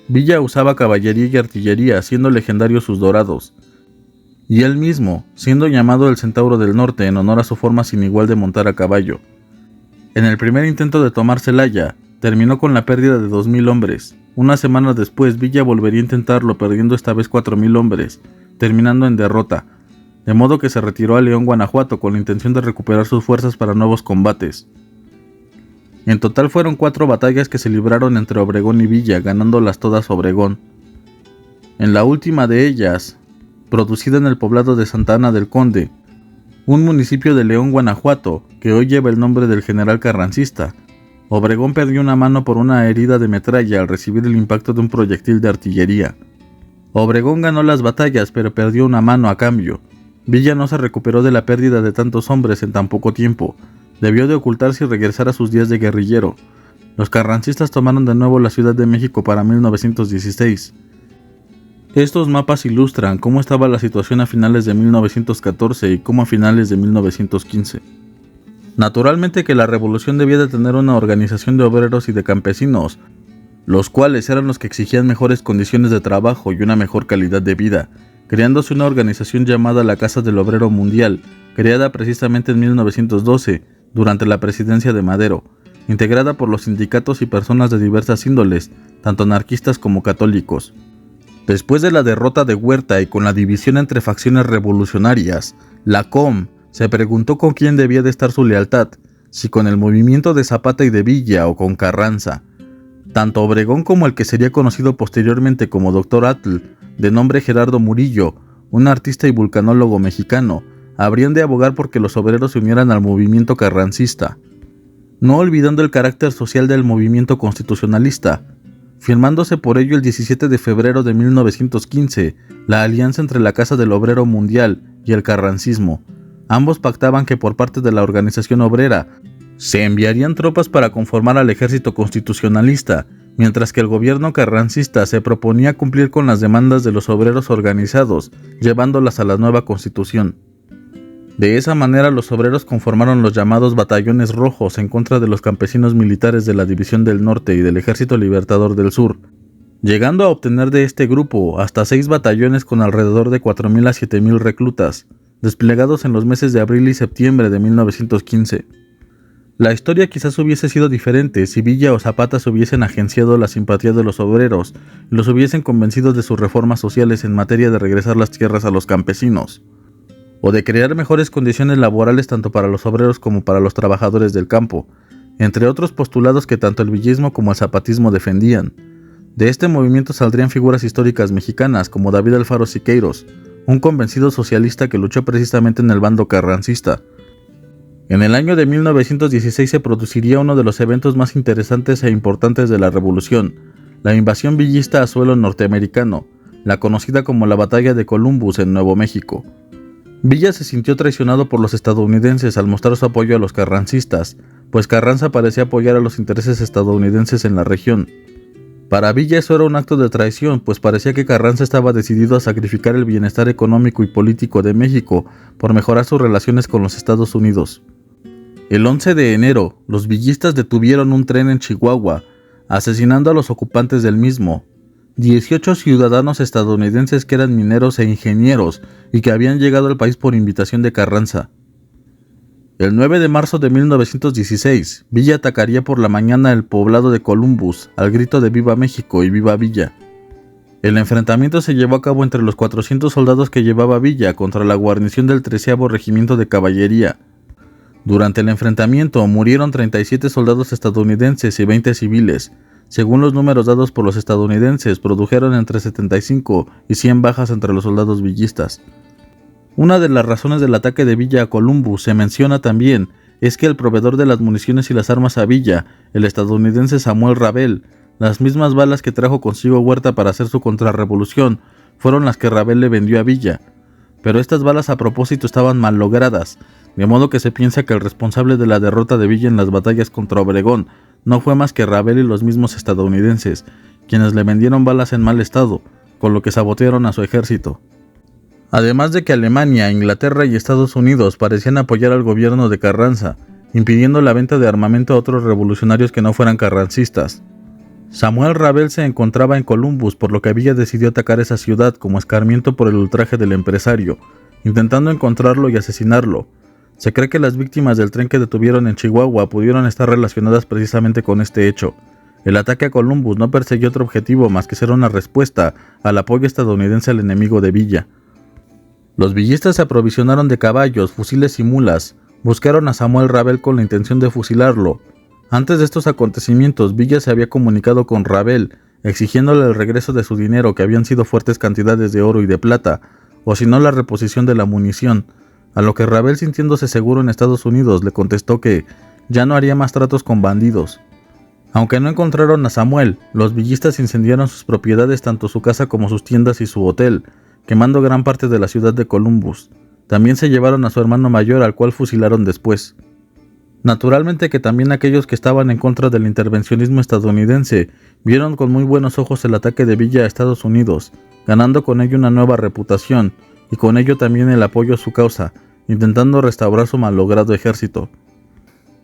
Villa usaba caballería y artillería, siendo legendarios sus dorados, y él mismo, siendo llamado el Centauro del Norte en honor a su forma sin igual de montar a caballo. En el primer intento de tomar Celaya, terminó con la pérdida de 2,000 hombres. Una semana después, Villa volvería a intentarlo, perdiendo esta vez 4,000 hombres, terminando en derrota, de modo que se retiró a León, Guanajuato, con la intención de recuperar sus fuerzas para nuevos combates. En total fueron 4 batallas que se libraron entre Obregón y Villa, ganándolas todas Obregón. En la última de ellas, producida en el poblado de Santa Ana del Conde, un municipio de León, Guanajuato, que hoy lleva el nombre del general carrancista, Obregón perdió una mano por una herida de metralla al recibir el impacto de un proyectil de artillería. Obregón ganó las batallas, pero perdió una mano a cambio. Villa no se recuperó de la pérdida de tantos hombres en tan poco tiempo. Debió de ocultarse y regresar a sus días de guerrillero. Los carrancistas tomaron de nuevo la Ciudad de México para 1916. Estos mapas ilustran cómo estaba la situación a finales de 1914 y cómo a finales de 1915. Naturalmente que la revolución debía de tener una organización de obreros y de campesinos, los cuales eran los que exigían mejores condiciones de trabajo y una mejor calidad de vida, creándose una organización llamada la Casa del Obrero Mundial, creada precisamente en 1912, durante la presidencia de Madero, integrada por los sindicatos y personas de diversas índoles, tanto anarquistas como católicos. Después de la derrota de Huerta y con la división entre facciones revolucionarias, la COM se preguntó con quién debía de estar su lealtad, si con el movimiento de Zapata y de Villa o con Carranza. Tanto Obregón como el que sería conocido posteriormente como Dr. Atl, de nombre Gerardo Murillo, un artista y vulcanólogo mexicano, habrían de abogar porque los obreros se unieran al movimiento carrancista, no olvidando el carácter social del movimiento constitucionalista, firmándose por ello el 17 de febrero de 1915 la alianza entre la Casa del Obrero Mundial y el carrancismo. Ambos pactaban que por parte de la organización obrera se enviarían tropas para conformar al ejército constitucionalista, mientras que el gobierno carrancista se proponía cumplir con las demandas de los obreros organizados, llevándolas a la nueva constitución. De esa manera los obreros conformaron los llamados batallones rojos en contra de los campesinos militares de la División del Norte y del Ejército Libertador del Sur, llegando a obtener de este grupo hasta 6 batallones con alrededor de 4,000 a 7,000 reclutas, desplegados en los meses de abril y septiembre de 1915. La historia quizás hubiese sido diferente si Villa o Zapata se hubiesen agenciado la simpatía de los obreros y los hubiesen convencido de sus reformas sociales en materia de regresar las tierras a los campesinos, o de crear mejores condiciones laborales tanto para los obreros como para los trabajadores del campo, entre otros postulados que tanto el villismo como el zapatismo defendían. De este movimiento saldrían figuras históricas mexicanas como David Alfaro Siqueiros, un convencido socialista que luchó precisamente en el bando carrancista. En el año de 1916 se produciría uno de los eventos más interesantes e importantes de la revolución, la invasión villista a suelo norteamericano, la conocida como la Batalla de Columbus en Nuevo México. Villa se sintió traicionado por los estadounidenses al mostrar su apoyo a los carrancistas, pues Carranza parecía apoyar a los intereses estadounidenses en la región. Para Villa eso era un acto de traición, pues parecía que Carranza estaba decidido a sacrificar el bienestar económico y político de México por mejorar sus relaciones con los Estados Unidos. El 11 de enero, los villistas detuvieron un tren en Chihuahua, asesinando a los ocupantes del mismo. 18 ciudadanos estadounidenses que eran mineros e ingenieros y que habían llegado al país por invitación de Carranza. El 9 de marzo de 1916, Villa atacaría por la mañana el poblado de Columbus, al grito de ¡Viva México y Viva Villa! El enfrentamiento se llevó a cabo entre los 400 soldados que llevaba Villa contra la guarnición del 13º Regimiento de Caballería. Durante el enfrentamiento murieron 37 soldados estadounidenses y 20 civiles. Según los números dados por los estadounidenses, produjeron entre 75 y 100 bajas entre los soldados villistas. Una de las razones del ataque de Villa a Columbus, se menciona también, es que el proveedor de las municiones y las armas a Villa, el estadounidense Samuel Rabel, las mismas balas que trajo consigo Huerta para hacer su contrarrevolución, fueron las que Rabel le vendió a Villa. Pero estas balas a propósito estaban mal logradas, de modo que se piensa que el responsable de la derrota de Villa en las batallas contra Obregón no fue más que Rabel y los mismos estadounidenses, quienes le vendieron balas en mal estado, con lo que sabotearon a su ejército. Además de que Alemania, Inglaterra y Estados Unidos parecían apoyar al gobierno de Carranza, impidiendo la venta de armamento a otros revolucionarios que no fueran carrancistas. Samuel Rabel se encontraba en Columbus, por lo que Villa decidió atacar esa ciudad como escarmiento por el ultraje del empresario, intentando encontrarlo y asesinarlo. Se cree que las víctimas del tren que detuvieron en Chihuahua pudieron estar relacionadas precisamente con este hecho. El ataque a Columbus no persiguió otro objetivo más que ser una respuesta al apoyo estadounidense al enemigo de Villa. Los villistas se aprovisionaron de caballos, fusiles y mulas. Buscaron a Samuel Rabel con la intención de fusilarlo. Antes de estos acontecimientos, Villa se había comunicado con Rabel, exigiéndole el regreso de su dinero, que habían sido fuertes cantidades de oro y de plata, o si no la reposición de la munición, a lo que Rabel, sintiéndose seguro en Estados Unidos, le contestó que ya no haría más tratos con bandidos. Aunque no encontraron a Samuel, los villistas incendiaron sus propiedades, tanto su casa como sus tiendas y su hotel, quemando gran parte de la ciudad de Columbus. También se llevaron a su hermano mayor, al cual fusilaron después. Naturalmente que también aquellos que estaban en contra del intervencionismo estadounidense vieron con muy buenos ojos el ataque de Villa a Estados Unidos, ganando con ello una nueva reputación, y con ello también el apoyo a su causa, intentando restaurar su malogrado ejército.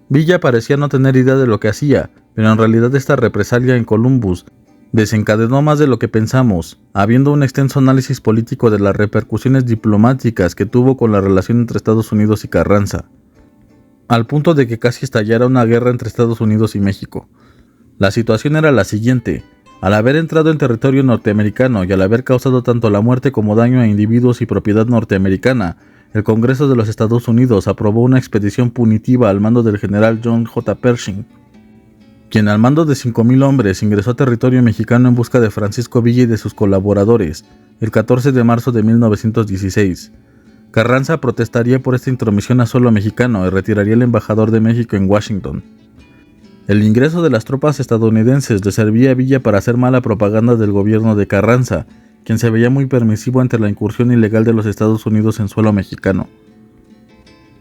Villa parecía no tener idea de lo que hacía, pero en realidad esta represalia en Columbus desencadenó más de lo que pensamos, habiendo un extenso análisis político de las repercusiones diplomáticas que tuvo con la relación entre Estados Unidos y Carranza, al punto de que casi estallara una guerra entre Estados Unidos y México. La situación era la siguiente: al haber entrado en territorio norteamericano y al haber causado tanto la muerte como daño a individuos y propiedad norteamericana, el Congreso de los Estados Unidos aprobó una expedición punitiva al mando del general John J. Pershing, quien al mando de 5,000 hombres ingresó a territorio mexicano en busca de Francisco Villa y de sus colaboradores, el 14 de marzo de 1916. Carranza protestaría por esta intromisión a suelo mexicano y retiraría al embajador de México en Washington. El ingreso de las tropas estadounidenses le servía a Villa para hacer mala propaganda del gobierno de Carranza, quien se veía muy permisivo ante la incursión ilegal de los Estados Unidos en suelo mexicano.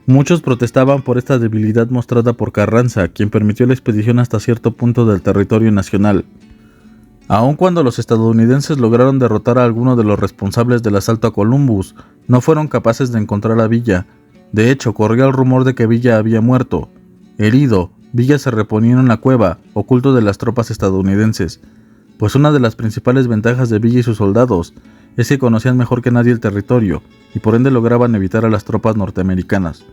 Muchos protestaban por esta debilidad mostrada por Carranza, quien permitió la expedición hasta cierto punto del territorio nacional. Aun cuando los estadounidenses lograron derrotar a alguno de los responsables del asalto a Columbus, no fueron capaces de encontrar a Villa. De hecho, corría el rumor de que Villa había muerto. Herido, Villa se reponía en una cueva, oculto de las tropas estadounidenses, pues una de las principales ventajas de Villa y sus soldados es que conocían mejor que nadie el territorio, y por ende lograban evitar a las tropas norteamericanas.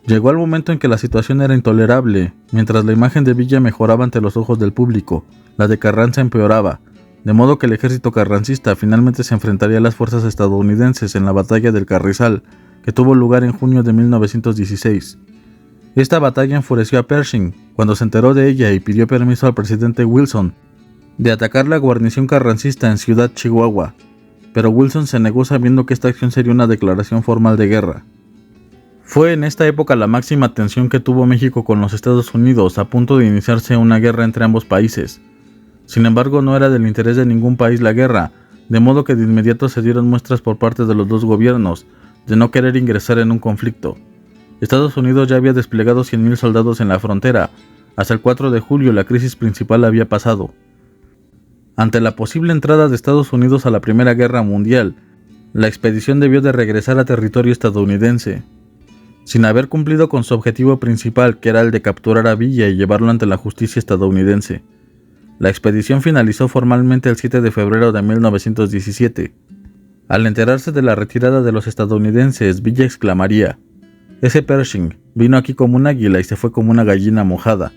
Llegó el momento en que la situación era intolerable. Mientras la imagen de Villa mejoraba ante los ojos del público, la de Carranza empeoraba, de modo que el ejército carrancista finalmente se enfrentaría a las fuerzas estadounidenses en la batalla del Carrizal, que tuvo lugar en junio de 1916. Esta batalla enfureció a Pershing cuando se enteró de ella y pidió permiso al presidente Wilson de atacar la guarnición carrancista en Ciudad Chihuahua, pero Wilson se negó sabiendo que esta acción sería una declaración formal de guerra. Fue en esta época la máxima tensión que tuvo México con los Estados Unidos, a punto de iniciarse una guerra entre ambos países. Sin embargo, no era del interés de ningún país la guerra, de modo que de inmediato se dieron muestras por parte de los dos gobiernos de no querer ingresar en un conflicto. Estados Unidos ya había desplegado 100,000 soldados en la frontera. Hasta el 4 de julio la crisis principal había pasado. Ante la posible entrada de Estados Unidos a la Primera Guerra Mundial, la expedición debió de regresar a territorio estadounidense, sin haber cumplido con su objetivo principal, que era el de capturar a Villa y llevarlo ante la justicia estadounidense. La expedición finalizó formalmente el 7 de febrero de 1917. Al enterarse de la retirada de los estadounidenses, Villa exclamaría: "Ese Pershing vino aquí como un águila y se fue como una gallina mojada".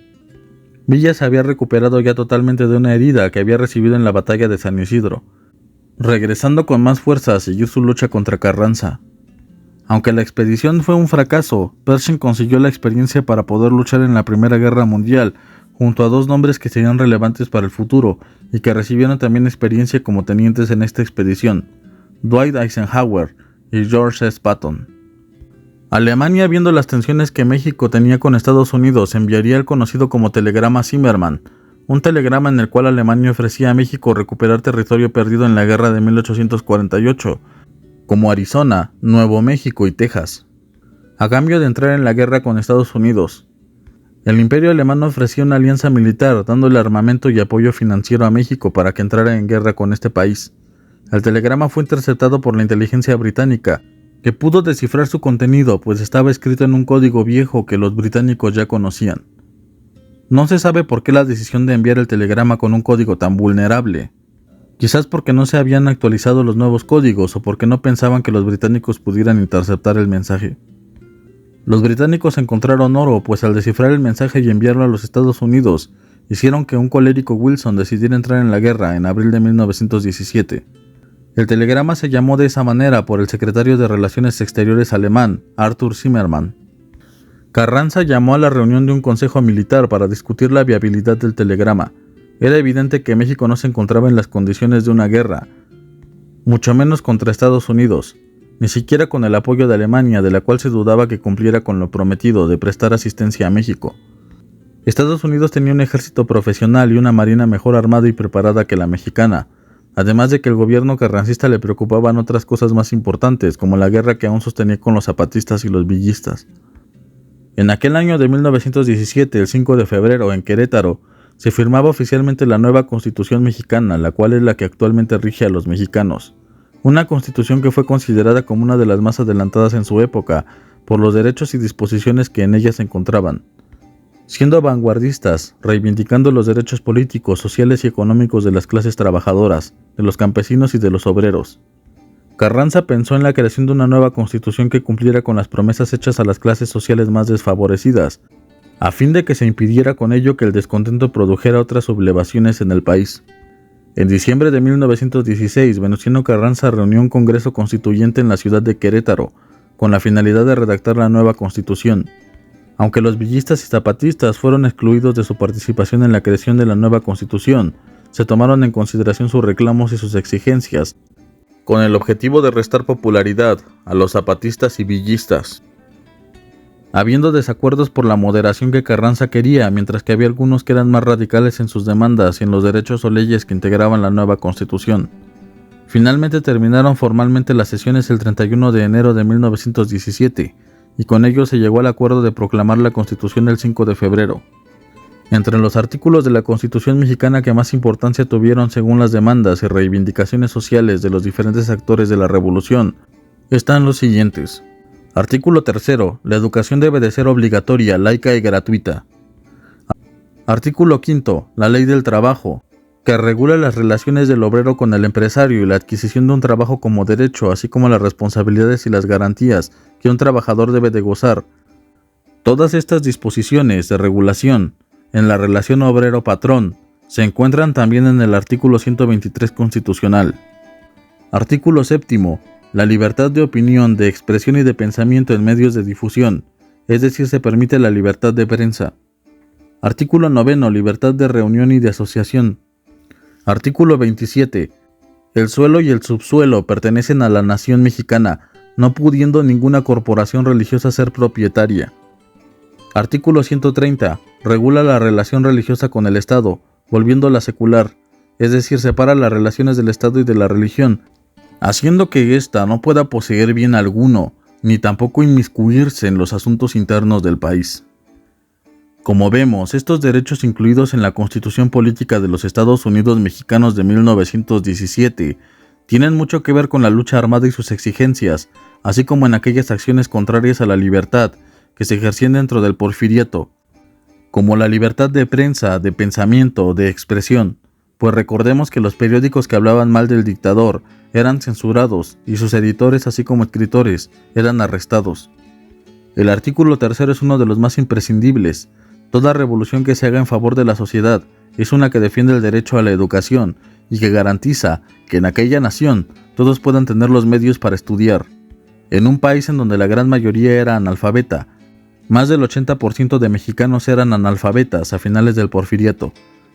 Villa se había recuperado ya totalmente de una herida que había recibido en la batalla de San Isidro, regresando con más fuerza a seguir su lucha contra Carranza. Aunque la expedición fue un fracaso, Pershing consiguió la experiencia para poder luchar en la Primera Guerra Mundial, junto a dos nombres que serían relevantes para el futuro y que recibieron también experiencia como tenientes en esta expedición: Dwight Eisenhower y George S. Patton. Alemania, viendo las tensiones que México tenía con Estados Unidos, enviaría el conocido como Telegrama Zimmermann, un telegrama en el cual Alemania ofrecía a México recuperar territorio perdido en la guerra de 1848, como Arizona, Nuevo México y Texas, a cambio de entrar en la guerra con Estados Unidos. El Imperio Alemán ofrecía una alianza militar, dándole armamento y apoyo financiero a México para que entrara en guerra con este país. El telegrama fue interceptado por la inteligencia británica, que pudo descifrar su contenido, pues estaba escrito en un código viejo que los británicos ya conocían. No se sabe por qué la decisión de enviar el telegrama con un código tan vulnerable. Quizás porque no se habían actualizado los nuevos códigos o porque no pensaban que los británicos pudieran interceptar el mensaje. Los británicos encontraron oro, pues al descifrar el mensaje y enviarlo a los Estados Unidos, hicieron que un colérico Wilson decidiera entrar en la guerra en abril de 1917. El telegrama se llamó de esa manera por el secretario de Relaciones Exteriores alemán, Arthur Zimmermann. Carranza llamó a la reunión de un consejo militar para discutir la viabilidad del telegrama. Era evidente que México no se encontraba en las condiciones de una guerra, mucho menos contra Estados Unidos, ni siquiera con el apoyo de Alemania, de la cual se dudaba que cumpliera con lo prometido de prestar asistencia a México. Estados Unidos tenía un ejército profesional y una marina mejor armada y preparada que la mexicana, además de que el gobierno carrancista le preocupaban otras cosas más importantes, como la guerra que aún sostenía con los zapatistas y los villistas. En aquel año de 1917, el 5 de febrero, en Querétaro, se firmaba oficialmente la nueva Constitución mexicana, la cual es la que actualmente rige a los mexicanos. Una constitución que fue considerada como una de las más adelantadas en su época, por los derechos y disposiciones que en ella se encontraban. Siendo vanguardistas, reivindicando los derechos políticos, sociales y económicos de las clases trabajadoras, de los campesinos y de los obreros. Carranza pensó en la creación de una nueva constitución que cumpliera con las promesas hechas a las clases sociales más desfavorecidas, a fin de que se impidiera con ello que el descontento produjera otras sublevaciones en el país. En diciembre de 1916, Venustiano Carranza reunió un congreso constituyente en la ciudad de Querétaro, con la finalidad de redactar la nueva constitución. Aunque los villistas y zapatistas fueron excluidos de su participación en la creación de la nueva constitución, se tomaron en consideración sus reclamos y sus exigencias, con el objetivo de restar popularidad a los zapatistas y villistas. Habiendo desacuerdos por la moderación que Carranza quería, mientras que había algunos que eran más radicales en sus demandas y en los derechos o leyes que integraban la nueva Constitución. Finalmente terminaron formalmente las sesiones el 31 de enero de 1917, y con ello se llegó al acuerdo de proclamar la Constitución el 5 de febrero. Entre los artículos de la Constitución mexicana que más importancia tuvieron según las demandas y reivindicaciones sociales de los diferentes actores de la Revolución, están los siguientes. Artículo 3. La educación debe de ser obligatoria, laica y gratuita. Artículo 5. La ley del trabajo, que regula las relaciones del obrero con el empresario y la adquisición de un trabajo como derecho, así como las responsabilidades y las garantías que un trabajador debe de gozar. Todas estas disposiciones de regulación en la relación obrero-patrón se encuentran también en el artículo 123 constitucional. Artículo 7. La libertad de opinión, de expresión y de pensamiento en medios de difusión, es decir, se permite la libertad de prensa. Artículo 9. Libertad de reunión y de asociación. Artículo 27. El suelo y el subsuelo pertenecen a la nación mexicana, no pudiendo ninguna corporación religiosa ser propietaria. Artículo 130. Regula la relación religiosa con el Estado, volviéndola secular, es decir, separa las relaciones del Estado y de la religión, haciendo que ésta no pueda poseer bien alguno, ni tampoco inmiscuirse en los asuntos internos del país. Como vemos, estos derechos incluidos en la Constitución Política de los Estados Unidos Mexicanos de 1917 tienen mucho que ver con la lucha armada y sus exigencias, así como en aquellas acciones contrarias a la libertad que se ejercían dentro del porfiriato, como la libertad de prensa, de pensamiento, de expresión, pues recordemos que los periódicos que hablaban mal del dictador eran censurados y sus editores, así como escritores, eran arrestados. El artículo 3 es uno de los más imprescindibles. Toda revolución que se haga en favor de la sociedad es una que defiende el derecho a la educación y que garantiza que en aquella nación todos puedan tener los medios para estudiar. En un país en donde la gran mayoría era analfabeta, más del 80% de mexicanos eran analfabetas a finales del porfiriato.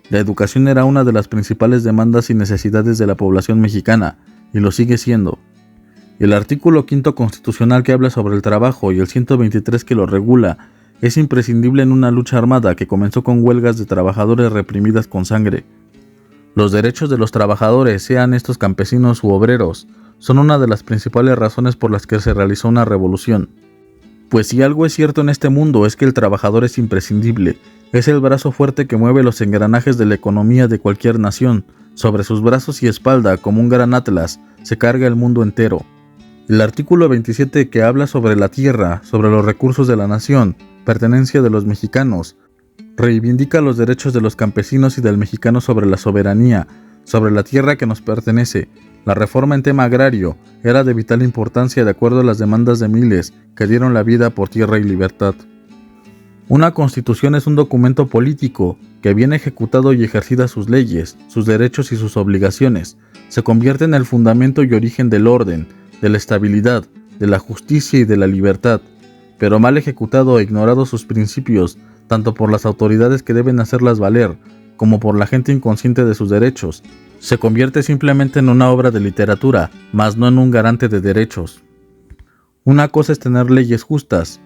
La educación era una de las principales demandas y necesidades de la población mexicana, y lo sigue siendo. El artículo 5 constitucional que habla sobre el trabajo y el 123 que lo regula es imprescindible en una lucha armada que comenzó con huelgas de trabajadores reprimidas con sangre. Los derechos de los trabajadores, sean estos campesinos u obreros, son una de las principales razones por las que se realizó una revolución. Pues si algo es cierto en este mundo es que el trabajador es imprescindible, es el brazo fuerte que mueve los engranajes de la economía de cualquier nación, Sobre sus brazos y espalda, como un gran atlas, se carga el mundo entero. El artículo 27, que habla sobre la tierra, sobre los recursos de la nación, pertenencia de los mexicanos, reivindica los derechos de los campesinos y del mexicano sobre la soberanía, sobre la tierra que nos pertenece. La reforma en tema agrario era de vital importancia de acuerdo a las demandas de miles que dieron la vida por tierra y libertad. Una constitución es un documento político que, bien ejecutado y ejercidas sus leyes, sus derechos y sus obligaciones, se convierte en el fundamento y origen del orden, de la estabilidad, de la justicia y de la libertad. Pero mal ejecutado e ignorado sus principios, tanto por las autoridades que deben hacerlas valer, como por la gente inconsciente de sus derechos, se convierte simplemente en una obra de literatura, mas no en un garante de derechos. Una cosa es tener leyes justas,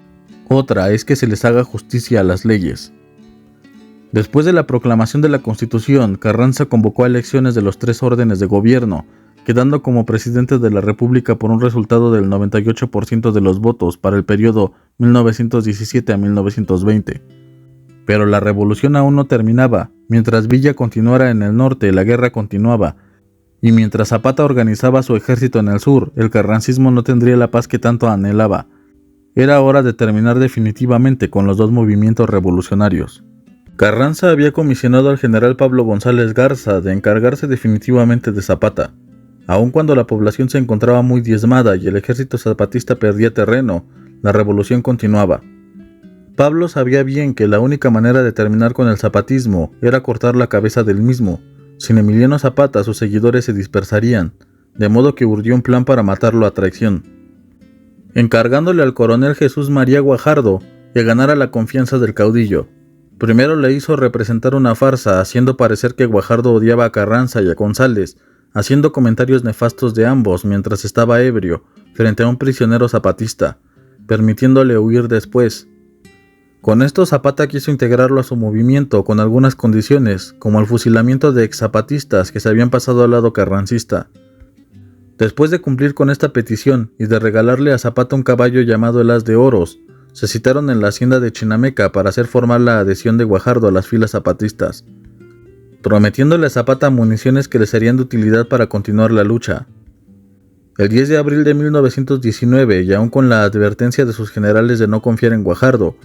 otra es que se les haga justicia a las leyes. Después de la proclamación de la Constitución, Carranza convocó a elecciones de los 3 órdenes de gobierno, quedando como presidente de la República por un resultado del 98% de los votos para el periodo 1917 a 1920. Pero la revolución aún no terminaba. Mientras Villa continuara en el norte, la guerra continuaba. Y mientras Zapata organizaba su ejército en el sur, el carrancismo no tendría la paz que tanto anhelaba. Era hora de terminar definitivamente con los 2 movimientos revolucionarios. Carranza había comisionado al general Pablo González Garza de encargarse definitivamente de Zapata. Aun cuando la población se encontraba muy diezmada y el ejército zapatista perdía terreno, la revolución continuaba. Pablo sabía bien que la única manera de terminar con el zapatismo era cortar la cabeza del mismo. Sin Emiliano Zapata, sus seguidores se dispersarían, de modo que urdió un plan para matarlo a traición, encargándole al coronel Jesús María Guajardo que ganara la confianza del caudillo. Primero le hizo representar una farsa, haciendo parecer que Guajardo odiaba a Carranza y a González, haciendo comentarios nefastos de ambos mientras estaba ebrio, frente a un prisionero zapatista, permitiéndole huir después. Con esto Zapata quiso integrarlo a su movimiento con algunas condiciones, como el fusilamiento de ex-zapatistas que se habían pasado al lado carrancista. Después de cumplir con esta petición y de regalarle a Zapata un caballo llamado el As de Oros, se citaron en la hacienda de Chinameca para hacer formal la adhesión de Guajardo a las filas zapatistas, prometiéndole a Zapata municiones que le serían de utilidad para continuar la lucha. El 10 de abril de 1919, y aún con la advertencia de sus generales de no confiar en Guajardo,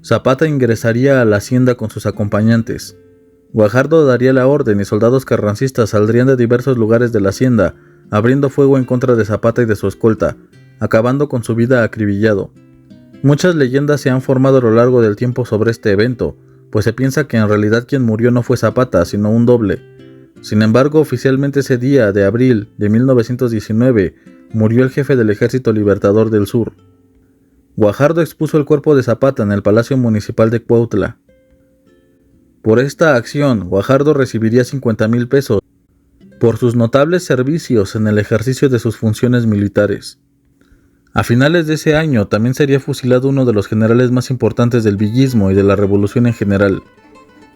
Zapata ingresaría a la hacienda con sus acompañantes. Guajardo daría la orden y soldados carrancistas saldrían de diversos lugares de la hacienda, abriendo fuego en contra de Zapata y de su escolta, acabando con su vida acribillado. Muchas leyendas se han formado a lo largo del tiempo sobre este evento, pues se piensa que en realidad quien murió no fue Zapata, sino un doble. Sin embargo, oficialmente ese día de abril de 1919, murió el jefe del Ejército Libertador del Sur. Guajardo expuso el cuerpo de Zapata en el Palacio Municipal de Cuautla. Por esta acción, Guajardo recibiría 50,000 pesos por sus notables servicios en el ejercicio de sus funciones militares. A finales de ese año también sería fusilado uno de los generales más importantes del villismo y de la revolución en general.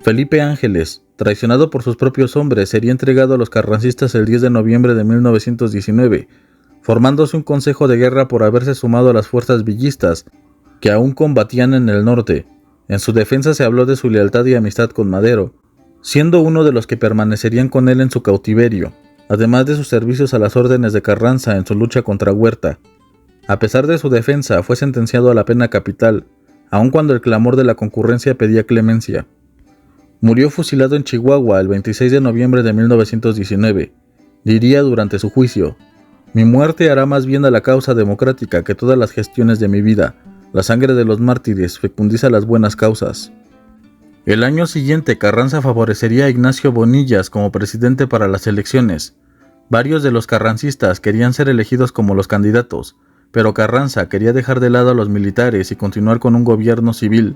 Felipe Ángeles, traicionado por sus propios hombres, sería entregado a los carrancistas el 10 de noviembre de 1919, formándose un consejo de guerra por haberse sumado a las fuerzas villistas que aún combatían en el norte. En su defensa se habló de su lealtad y amistad con Madero, siendo uno de los que permanecerían con él en su cautiverio, además de sus servicios a las órdenes de Carranza en su lucha contra Huerta. A pesar de su defensa, fue sentenciado a la pena capital, aun cuando el clamor de la concurrencia pedía clemencia. Murió fusilado en Chihuahua el 26 de noviembre de 1919. Diría durante su juicio: «Mi muerte hará más bien a la causa democrática que todas las gestiones de mi vida. La sangre de los mártires fecundiza las buenas causas». El año siguiente, Carranza favorecería a Ignacio Bonillas como presidente para las elecciones. Varios de los carrancistas querían ser elegidos como los candidatos, pero Carranza quería dejar de lado a los militares y continuar con un gobierno civil.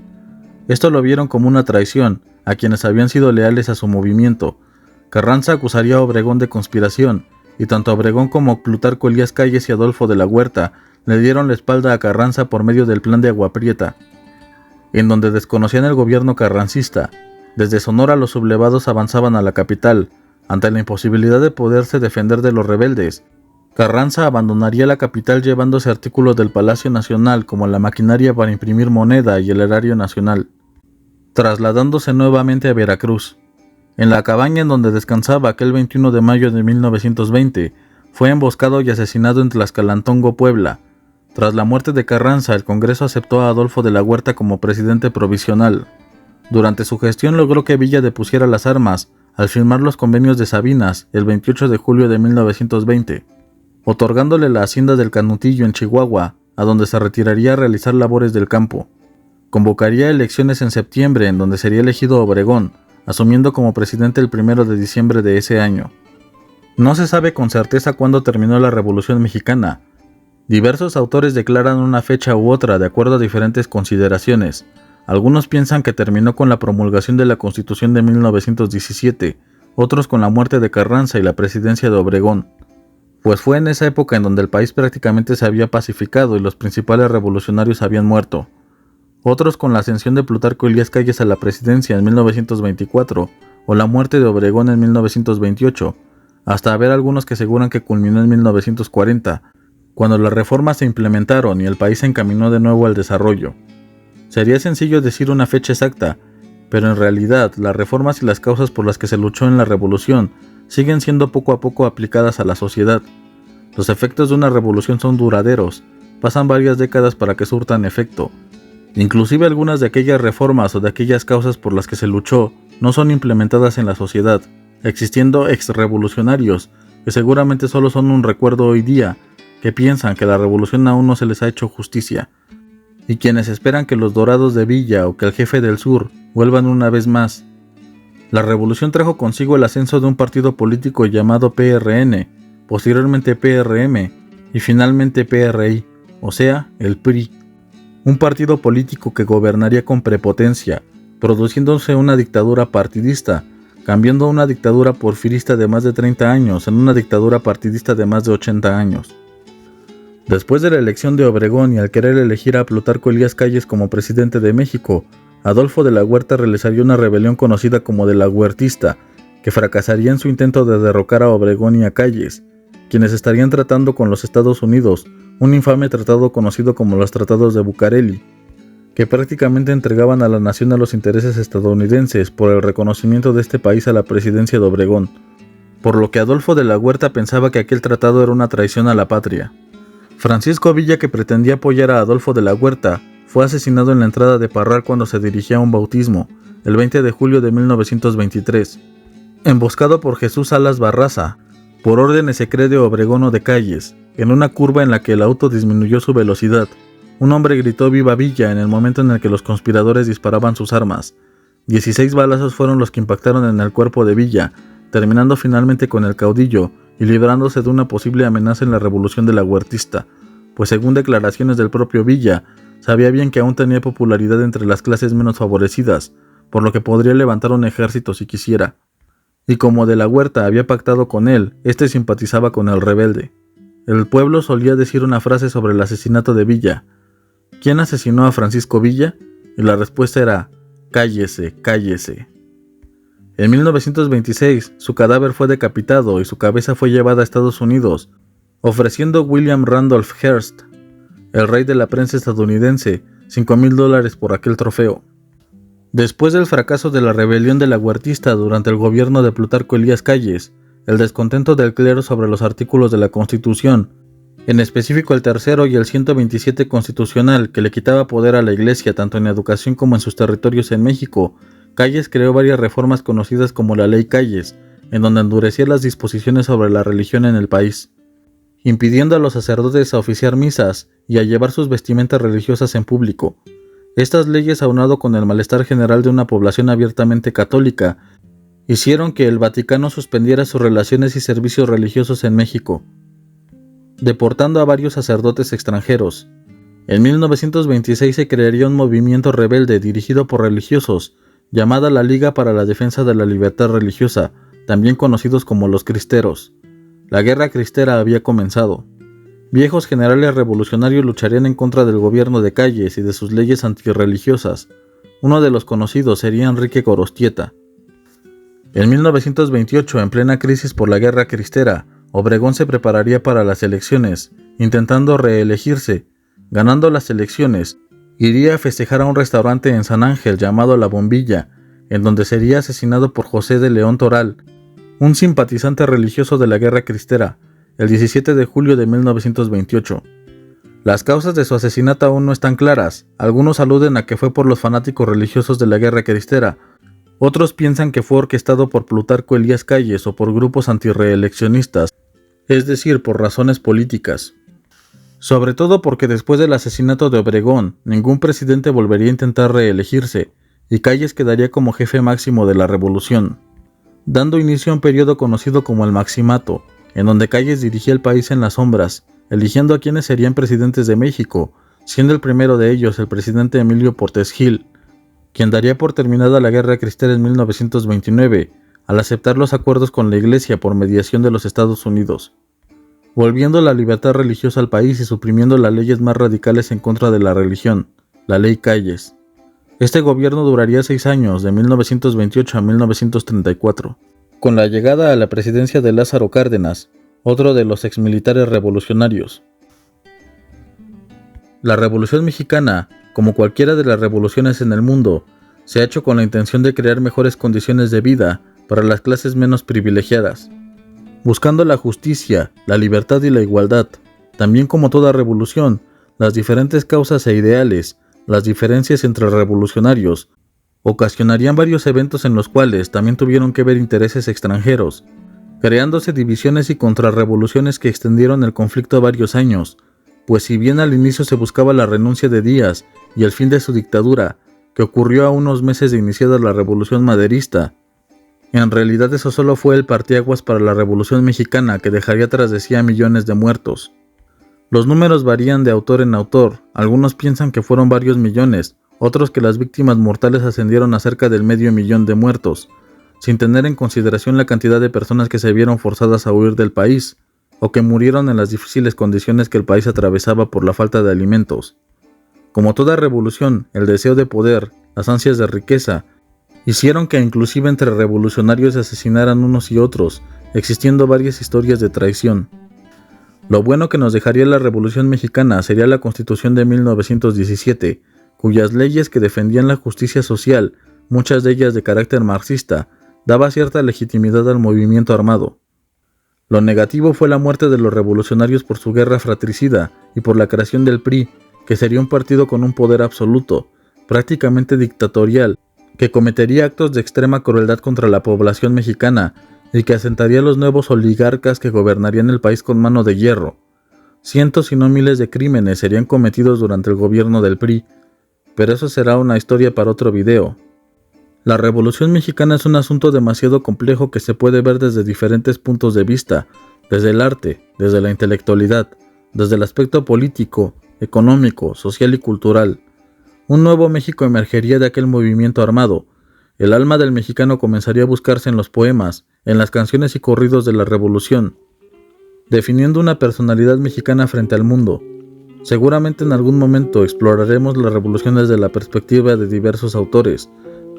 Esto lo vieron como una traición a quienes habían sido leales a su movimiento. Carranza acusaría a Obregón de conspiración, y tanto Obregón como Plutarco Elías Calles y Adolfo de la Huerta le dieron la espalda a Carranza por medio del Plan de Agua Prieta, en donde desconocían el gobierno carrancista. Desde Sonora los sublevados avanzaban a la capital. Ante la imposibilidad de poderse defender de los rebeldes, Carranza abandonaría la capital llevándose artículos del Palacio Nacional como la maquinaria para imprimir moneda y el erario nacional, trasladándose nuevamente a Veracruz. En la cabaña en donde descansaba aquel 21 de mayo de 1920, fue emboscado y asesinado en Tlaxcalantongo, Puebla. Tras la muerte de Carranza, el Congreso aceptó a Adolfo de la Huerta como presidente provisional. Durante su gestión logró que Villa depusiera las armas al firmar los convenios de Sabinas el 28 de julio de 1920, otorgándole la hacienda del Canutillo en Chihuahua, a donde se retiraría a realizar labores del campo. Convocaría elecciones en septiembre, en donde sería elegido Obregón, asumiendo como presidente el 1 de diciembre de ese año. No se sabe con certeza cuándo terminó la Revolución Mexicana. Diversos autores declaran una fecha u otra de acuerdo a diferentes consideraciones. Algunos piensan que terminó con la promulgación de la Constitución de 1917, otros con la muerte de Carranza y la presidencia de Obregón, pues fue en esa época en donde el país prácticamente se había pacificado y los principales revolucionarios habían muerto. Otros con la ascensión de Plutarco Elías Calles a la presidencia en 1924 o la muerte de Obregón en 1928, hasta haber algunos que aseguran que culminó en 1940, cuando las reformas se implementaron y el país se encaminó de nuevo al desarrollo. Sería sencillo decir una fecha exacta, pero en realidad las reformas y las causas por las que se luchó en la revolución siguen siendo poco a poco aplicadas a la sociedad. Los efectos de una revolución son duraderos, pasan varias décadas para que surtan efecto. Inclusive algunas de aquellas reformas o de aquellas causas por las que se luchó no son implementadas en la sociedad, existiendo exrevolucionarios que seguramente solo son un recuerdo hoy día, que piensan que la revolución aún no se les ha hecho justicia, y quienes esperan que los Dorados de Villa o que el Jefe del Sur vuelvan una vez más. La revolución trajo consigo el ascenso de un partido político llamado PRN, posteriormente PRM y finalmente PRI, o sea, el PRI. Un partido político que gobernaría con prepotencia, produciéndose una dictadura partidista, cambiando una dictadura porfirista de más de 30 años en una dictadura partidista de más de 80 años. Después de la elección de Obregón y al querer elegir a Plutarco Elías Calles como presidente de México, Adolfo de la Huerta realizaría una rebelión conocida como de la Huertista, que fracasaría en su intento de derrocar a Obregón y a Calles, quienes estarían tratando con los Estados Unidos un infame tratado conocido como los Tratados de Bucareli, que prácticamente entregaban a la nación a los intereses estadounidenses por el reconocimiento de este país a la presidencia de Obregón, por lo que Adolfo de la Huerta pensaba que aquel tratado era una traición a la patria. Francisco Villa, que pretendía apoyar a Adolfo de la Huerta, fue asesinado en la entrada de Parral cuando se dirigía a un bautismo, el 20 de julio de 1923, emboscado por Jesús Salas Barraza, por órdenes se cree de Obregón o de Calles, en una curva en la que el auto disminuyó su velocidad. Un hombre gritó "Viva Villa" en el momento en el que los conspiradores disparaban sus armas. 16 balazos fueron los que impactaron en el cuerpo de Villa, terminando finalmente con el caudillo y librándose de una posible amenaza en la revolución de la Huertista, pues según declaraciones del propio Villa, sabía bien que aún tenía popularidad entre las clases menos favorecidas, por lo que podría levantar un ejército si quisiera. Y como de la Huerta había pactado con él, este simpatizaba con el rebelde. El pueblo solía decir una frase sobre el asesinato de Villa: ¿quién asesinó a Francisco Villa? Y la respuesta era: cállese, cállese. En 1926, su cadáver fue decapitado y su cabeza fue llevada a Estados Unidos, ofreciendo William Randolph Hearst, el rey de la prensa estadounidense, $5,000 por aquel trofeo. Después del fracaso de la rebelión de la Huertista durante el gobierno de Plutarco Elías Calles, el descontento del clero sobre los artículos de la Constitución, en específico el tercero y el 127 constitucional, que le quitaba poder a la Iglesia tanto en educación como en sus territorios en México, Calles creó varias reformas conocidas como la Ley Calles, en donde endurecía las disposiciones sobre la religión en el país, impidiendo a los sacerdotes a oficiar misas y a llevar sus vestimentas religiosas en público. Estas leyes, aunado con el malestar general de una población abiertamente católica, hicieron que el Vaticano suspendiera sus relaciones y servicios religiosos en México, deportando a varios sacerdotes extranjeros. En 1926 se crearía un movimiento rebelde dirigido por religiosos, llamada la Liga para la Defensa de la Libertad Religiosa, también conocidos como los Cristeros. La guerra cristera había comenzado. Viejos generales revolucionarios lucharían en contra del gobierno de Calles y de sus leyes antirreligiosas. Uno de los conocidos sería Enrique Gorostieta. En 1928, en plena crisis por la guerra cristera, Obregón se prepararía para las elecciones, intentando reelegirse. Ganando las elecciones, iría a festejar a un restaurante en San Ángel llamado La Bombilla, en donde sería asesinado por José de León Toral, un simpatizante religioso de la Guerra Cristera, el 17 de julio de 1928. Las causas de su asesinato aún no están claras. Algunos aluden a que fue por los fanáticos religiosos de la Guerra Cristera. Otros piensan que fue orquestado por Plutarco Elías Calles o por grupos antirreeleccionistas, es decir, por razones políticas. Sobre todo porque después del asesinato de Obregón, ningún presidente volvería a intentar reelegirse, y Calles quedaría como jefe máximo de la revolución, dando inicio a un periodo conocido como el Maximato, en donde Calles dirigía el país en las sombras, eligiendo a quienes serían presidentes de México, siendo el primero de ellos el presidente Emilio Portes Gil, quien daría por terminada la Guerra Cristera en 1929, al aceptar los acuerdos con la Iglesia por mediación de los Estados Unidos, volviendo la libertad religiosa al país y suprimiendo las leyes más radicales en contra de la religión, la Ley Calles. Este gobierno duraría 6 años, de 1928 a 1934, con la llegada a la presidencia de Lázaro Cárdenas, otro de los exmilitares revolucionarios. La Revolución Mexicana, como cualquiera de las revoluciones en el mundo, se ha hecho con la intención de crear mejores condiciones de vida para las clases menos privilegiadas, buscando la justicia, la libertad y la igualdad. También, como toda revolución, las diferentes causas e ideales, las diferencias entre revolucionarios, ocasionarían varios eventos en los cuales también tuvieron que ver intereses extranjeros, creándose divisiones y contrarrevoluciones que extendieron el conflicto a varios años, pues si bien al inicio se buscaba la renuncia de Díaz y el fin de su dictadura, que ocurrió a unos meses de iniciada la Revolución Maderista, en realidad eso solo fue el parteaguas para la Revolución Mexicana, que dejaría tras de sí a millones de muertos. Los números varían de autor en autor, algunos piensan que fueron varios millones, otros que las víctimas mortales ascendieron a cerca del 500,000 de muertos, sin tener en consideración la cantidad de personas que se vieron forzadas a huir del país, o que murieron en las difíciles condiciones que el país atravesaba por la falta de alimentos. Como toda revolución, el deseo de poder, las ansias de riqueza, hicieron que inclusive entre revolucionarios se asesinaran unos y otros, existiendo varias historias de traición. Lo bueno que nos dejaría la Revolución Mexicana sería la Constitución de 1917, cuyas leyes que defendían la justicia social, muchas de ellas de carácter marxista, daba cierta legitimidad al movimiento armado. Lo negativo fue la muerte de los revolucionarios por su guerra fratricida y por la creación del PRI, que sería un partido con un poder absoluto, prácticamente dictatorial, que cometería actos de extrema crueldad contra la población mexicana y que asentaría a los nuevos oligarcas que gobernarían el país con mano de hierro. Cientos y no miles de crímenes serían cometidos durante el gobierno del PRI, pero eso será una historia para otro video. La Revolución Mexicana es un asunto demasiado complejo que se puede ver desde diferentes puntos de vista, desde el arte, desde la intelectualidad, desde el aspecto político, económico, social y cultural. Un nuevo México emergería de aquel movimiento armado. El alma del mexicano comenzaría a buscarse en los poemas, en las canciones y corridos de la revolución, definiendo una personalidad mexicana frente al mundo. Seguramente en algún momento exploraremos la revolución desde la perspectiva de diversos autores,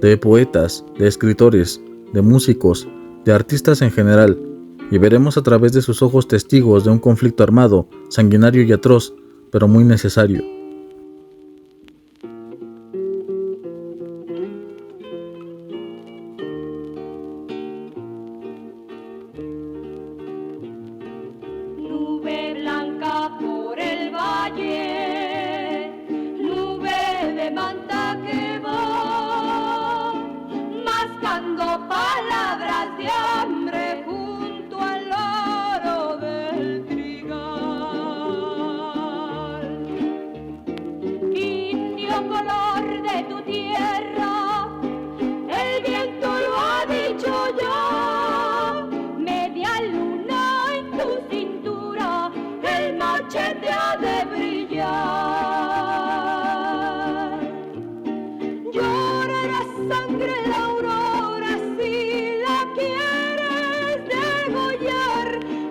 de poetas, de escritores, de músicos, de artistas en general, y veremos a través de sus ojos testigos de un conflicto armado, sanguinario y atroz, pero muy necesario.
Nube blanca por el valle, nube de manta que va, mascando palabras de hambre junto al oro del trigal. Indio color de tu tierra, el viento lo ha dicho ya, media luna en tu cintura, el machete ha de brillar. Llorará sangre la aurora si la quieres degollar,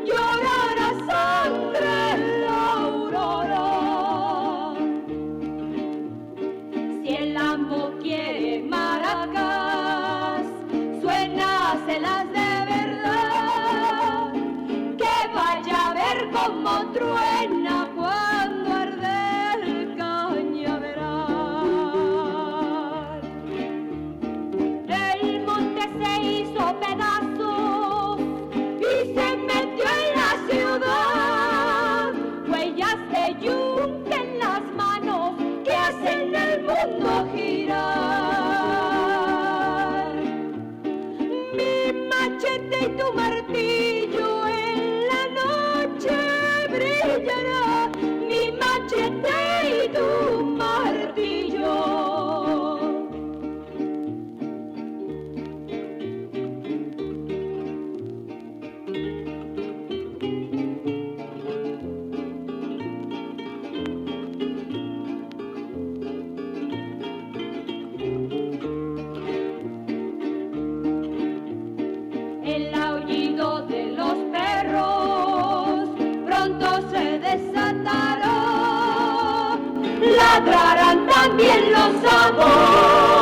llorará sangre la aurora. Si el amo quiere maracas, suénaselas de verdad, que vaya a ver cómo truena cuando arde el cañaveral. ladrarán también los amores.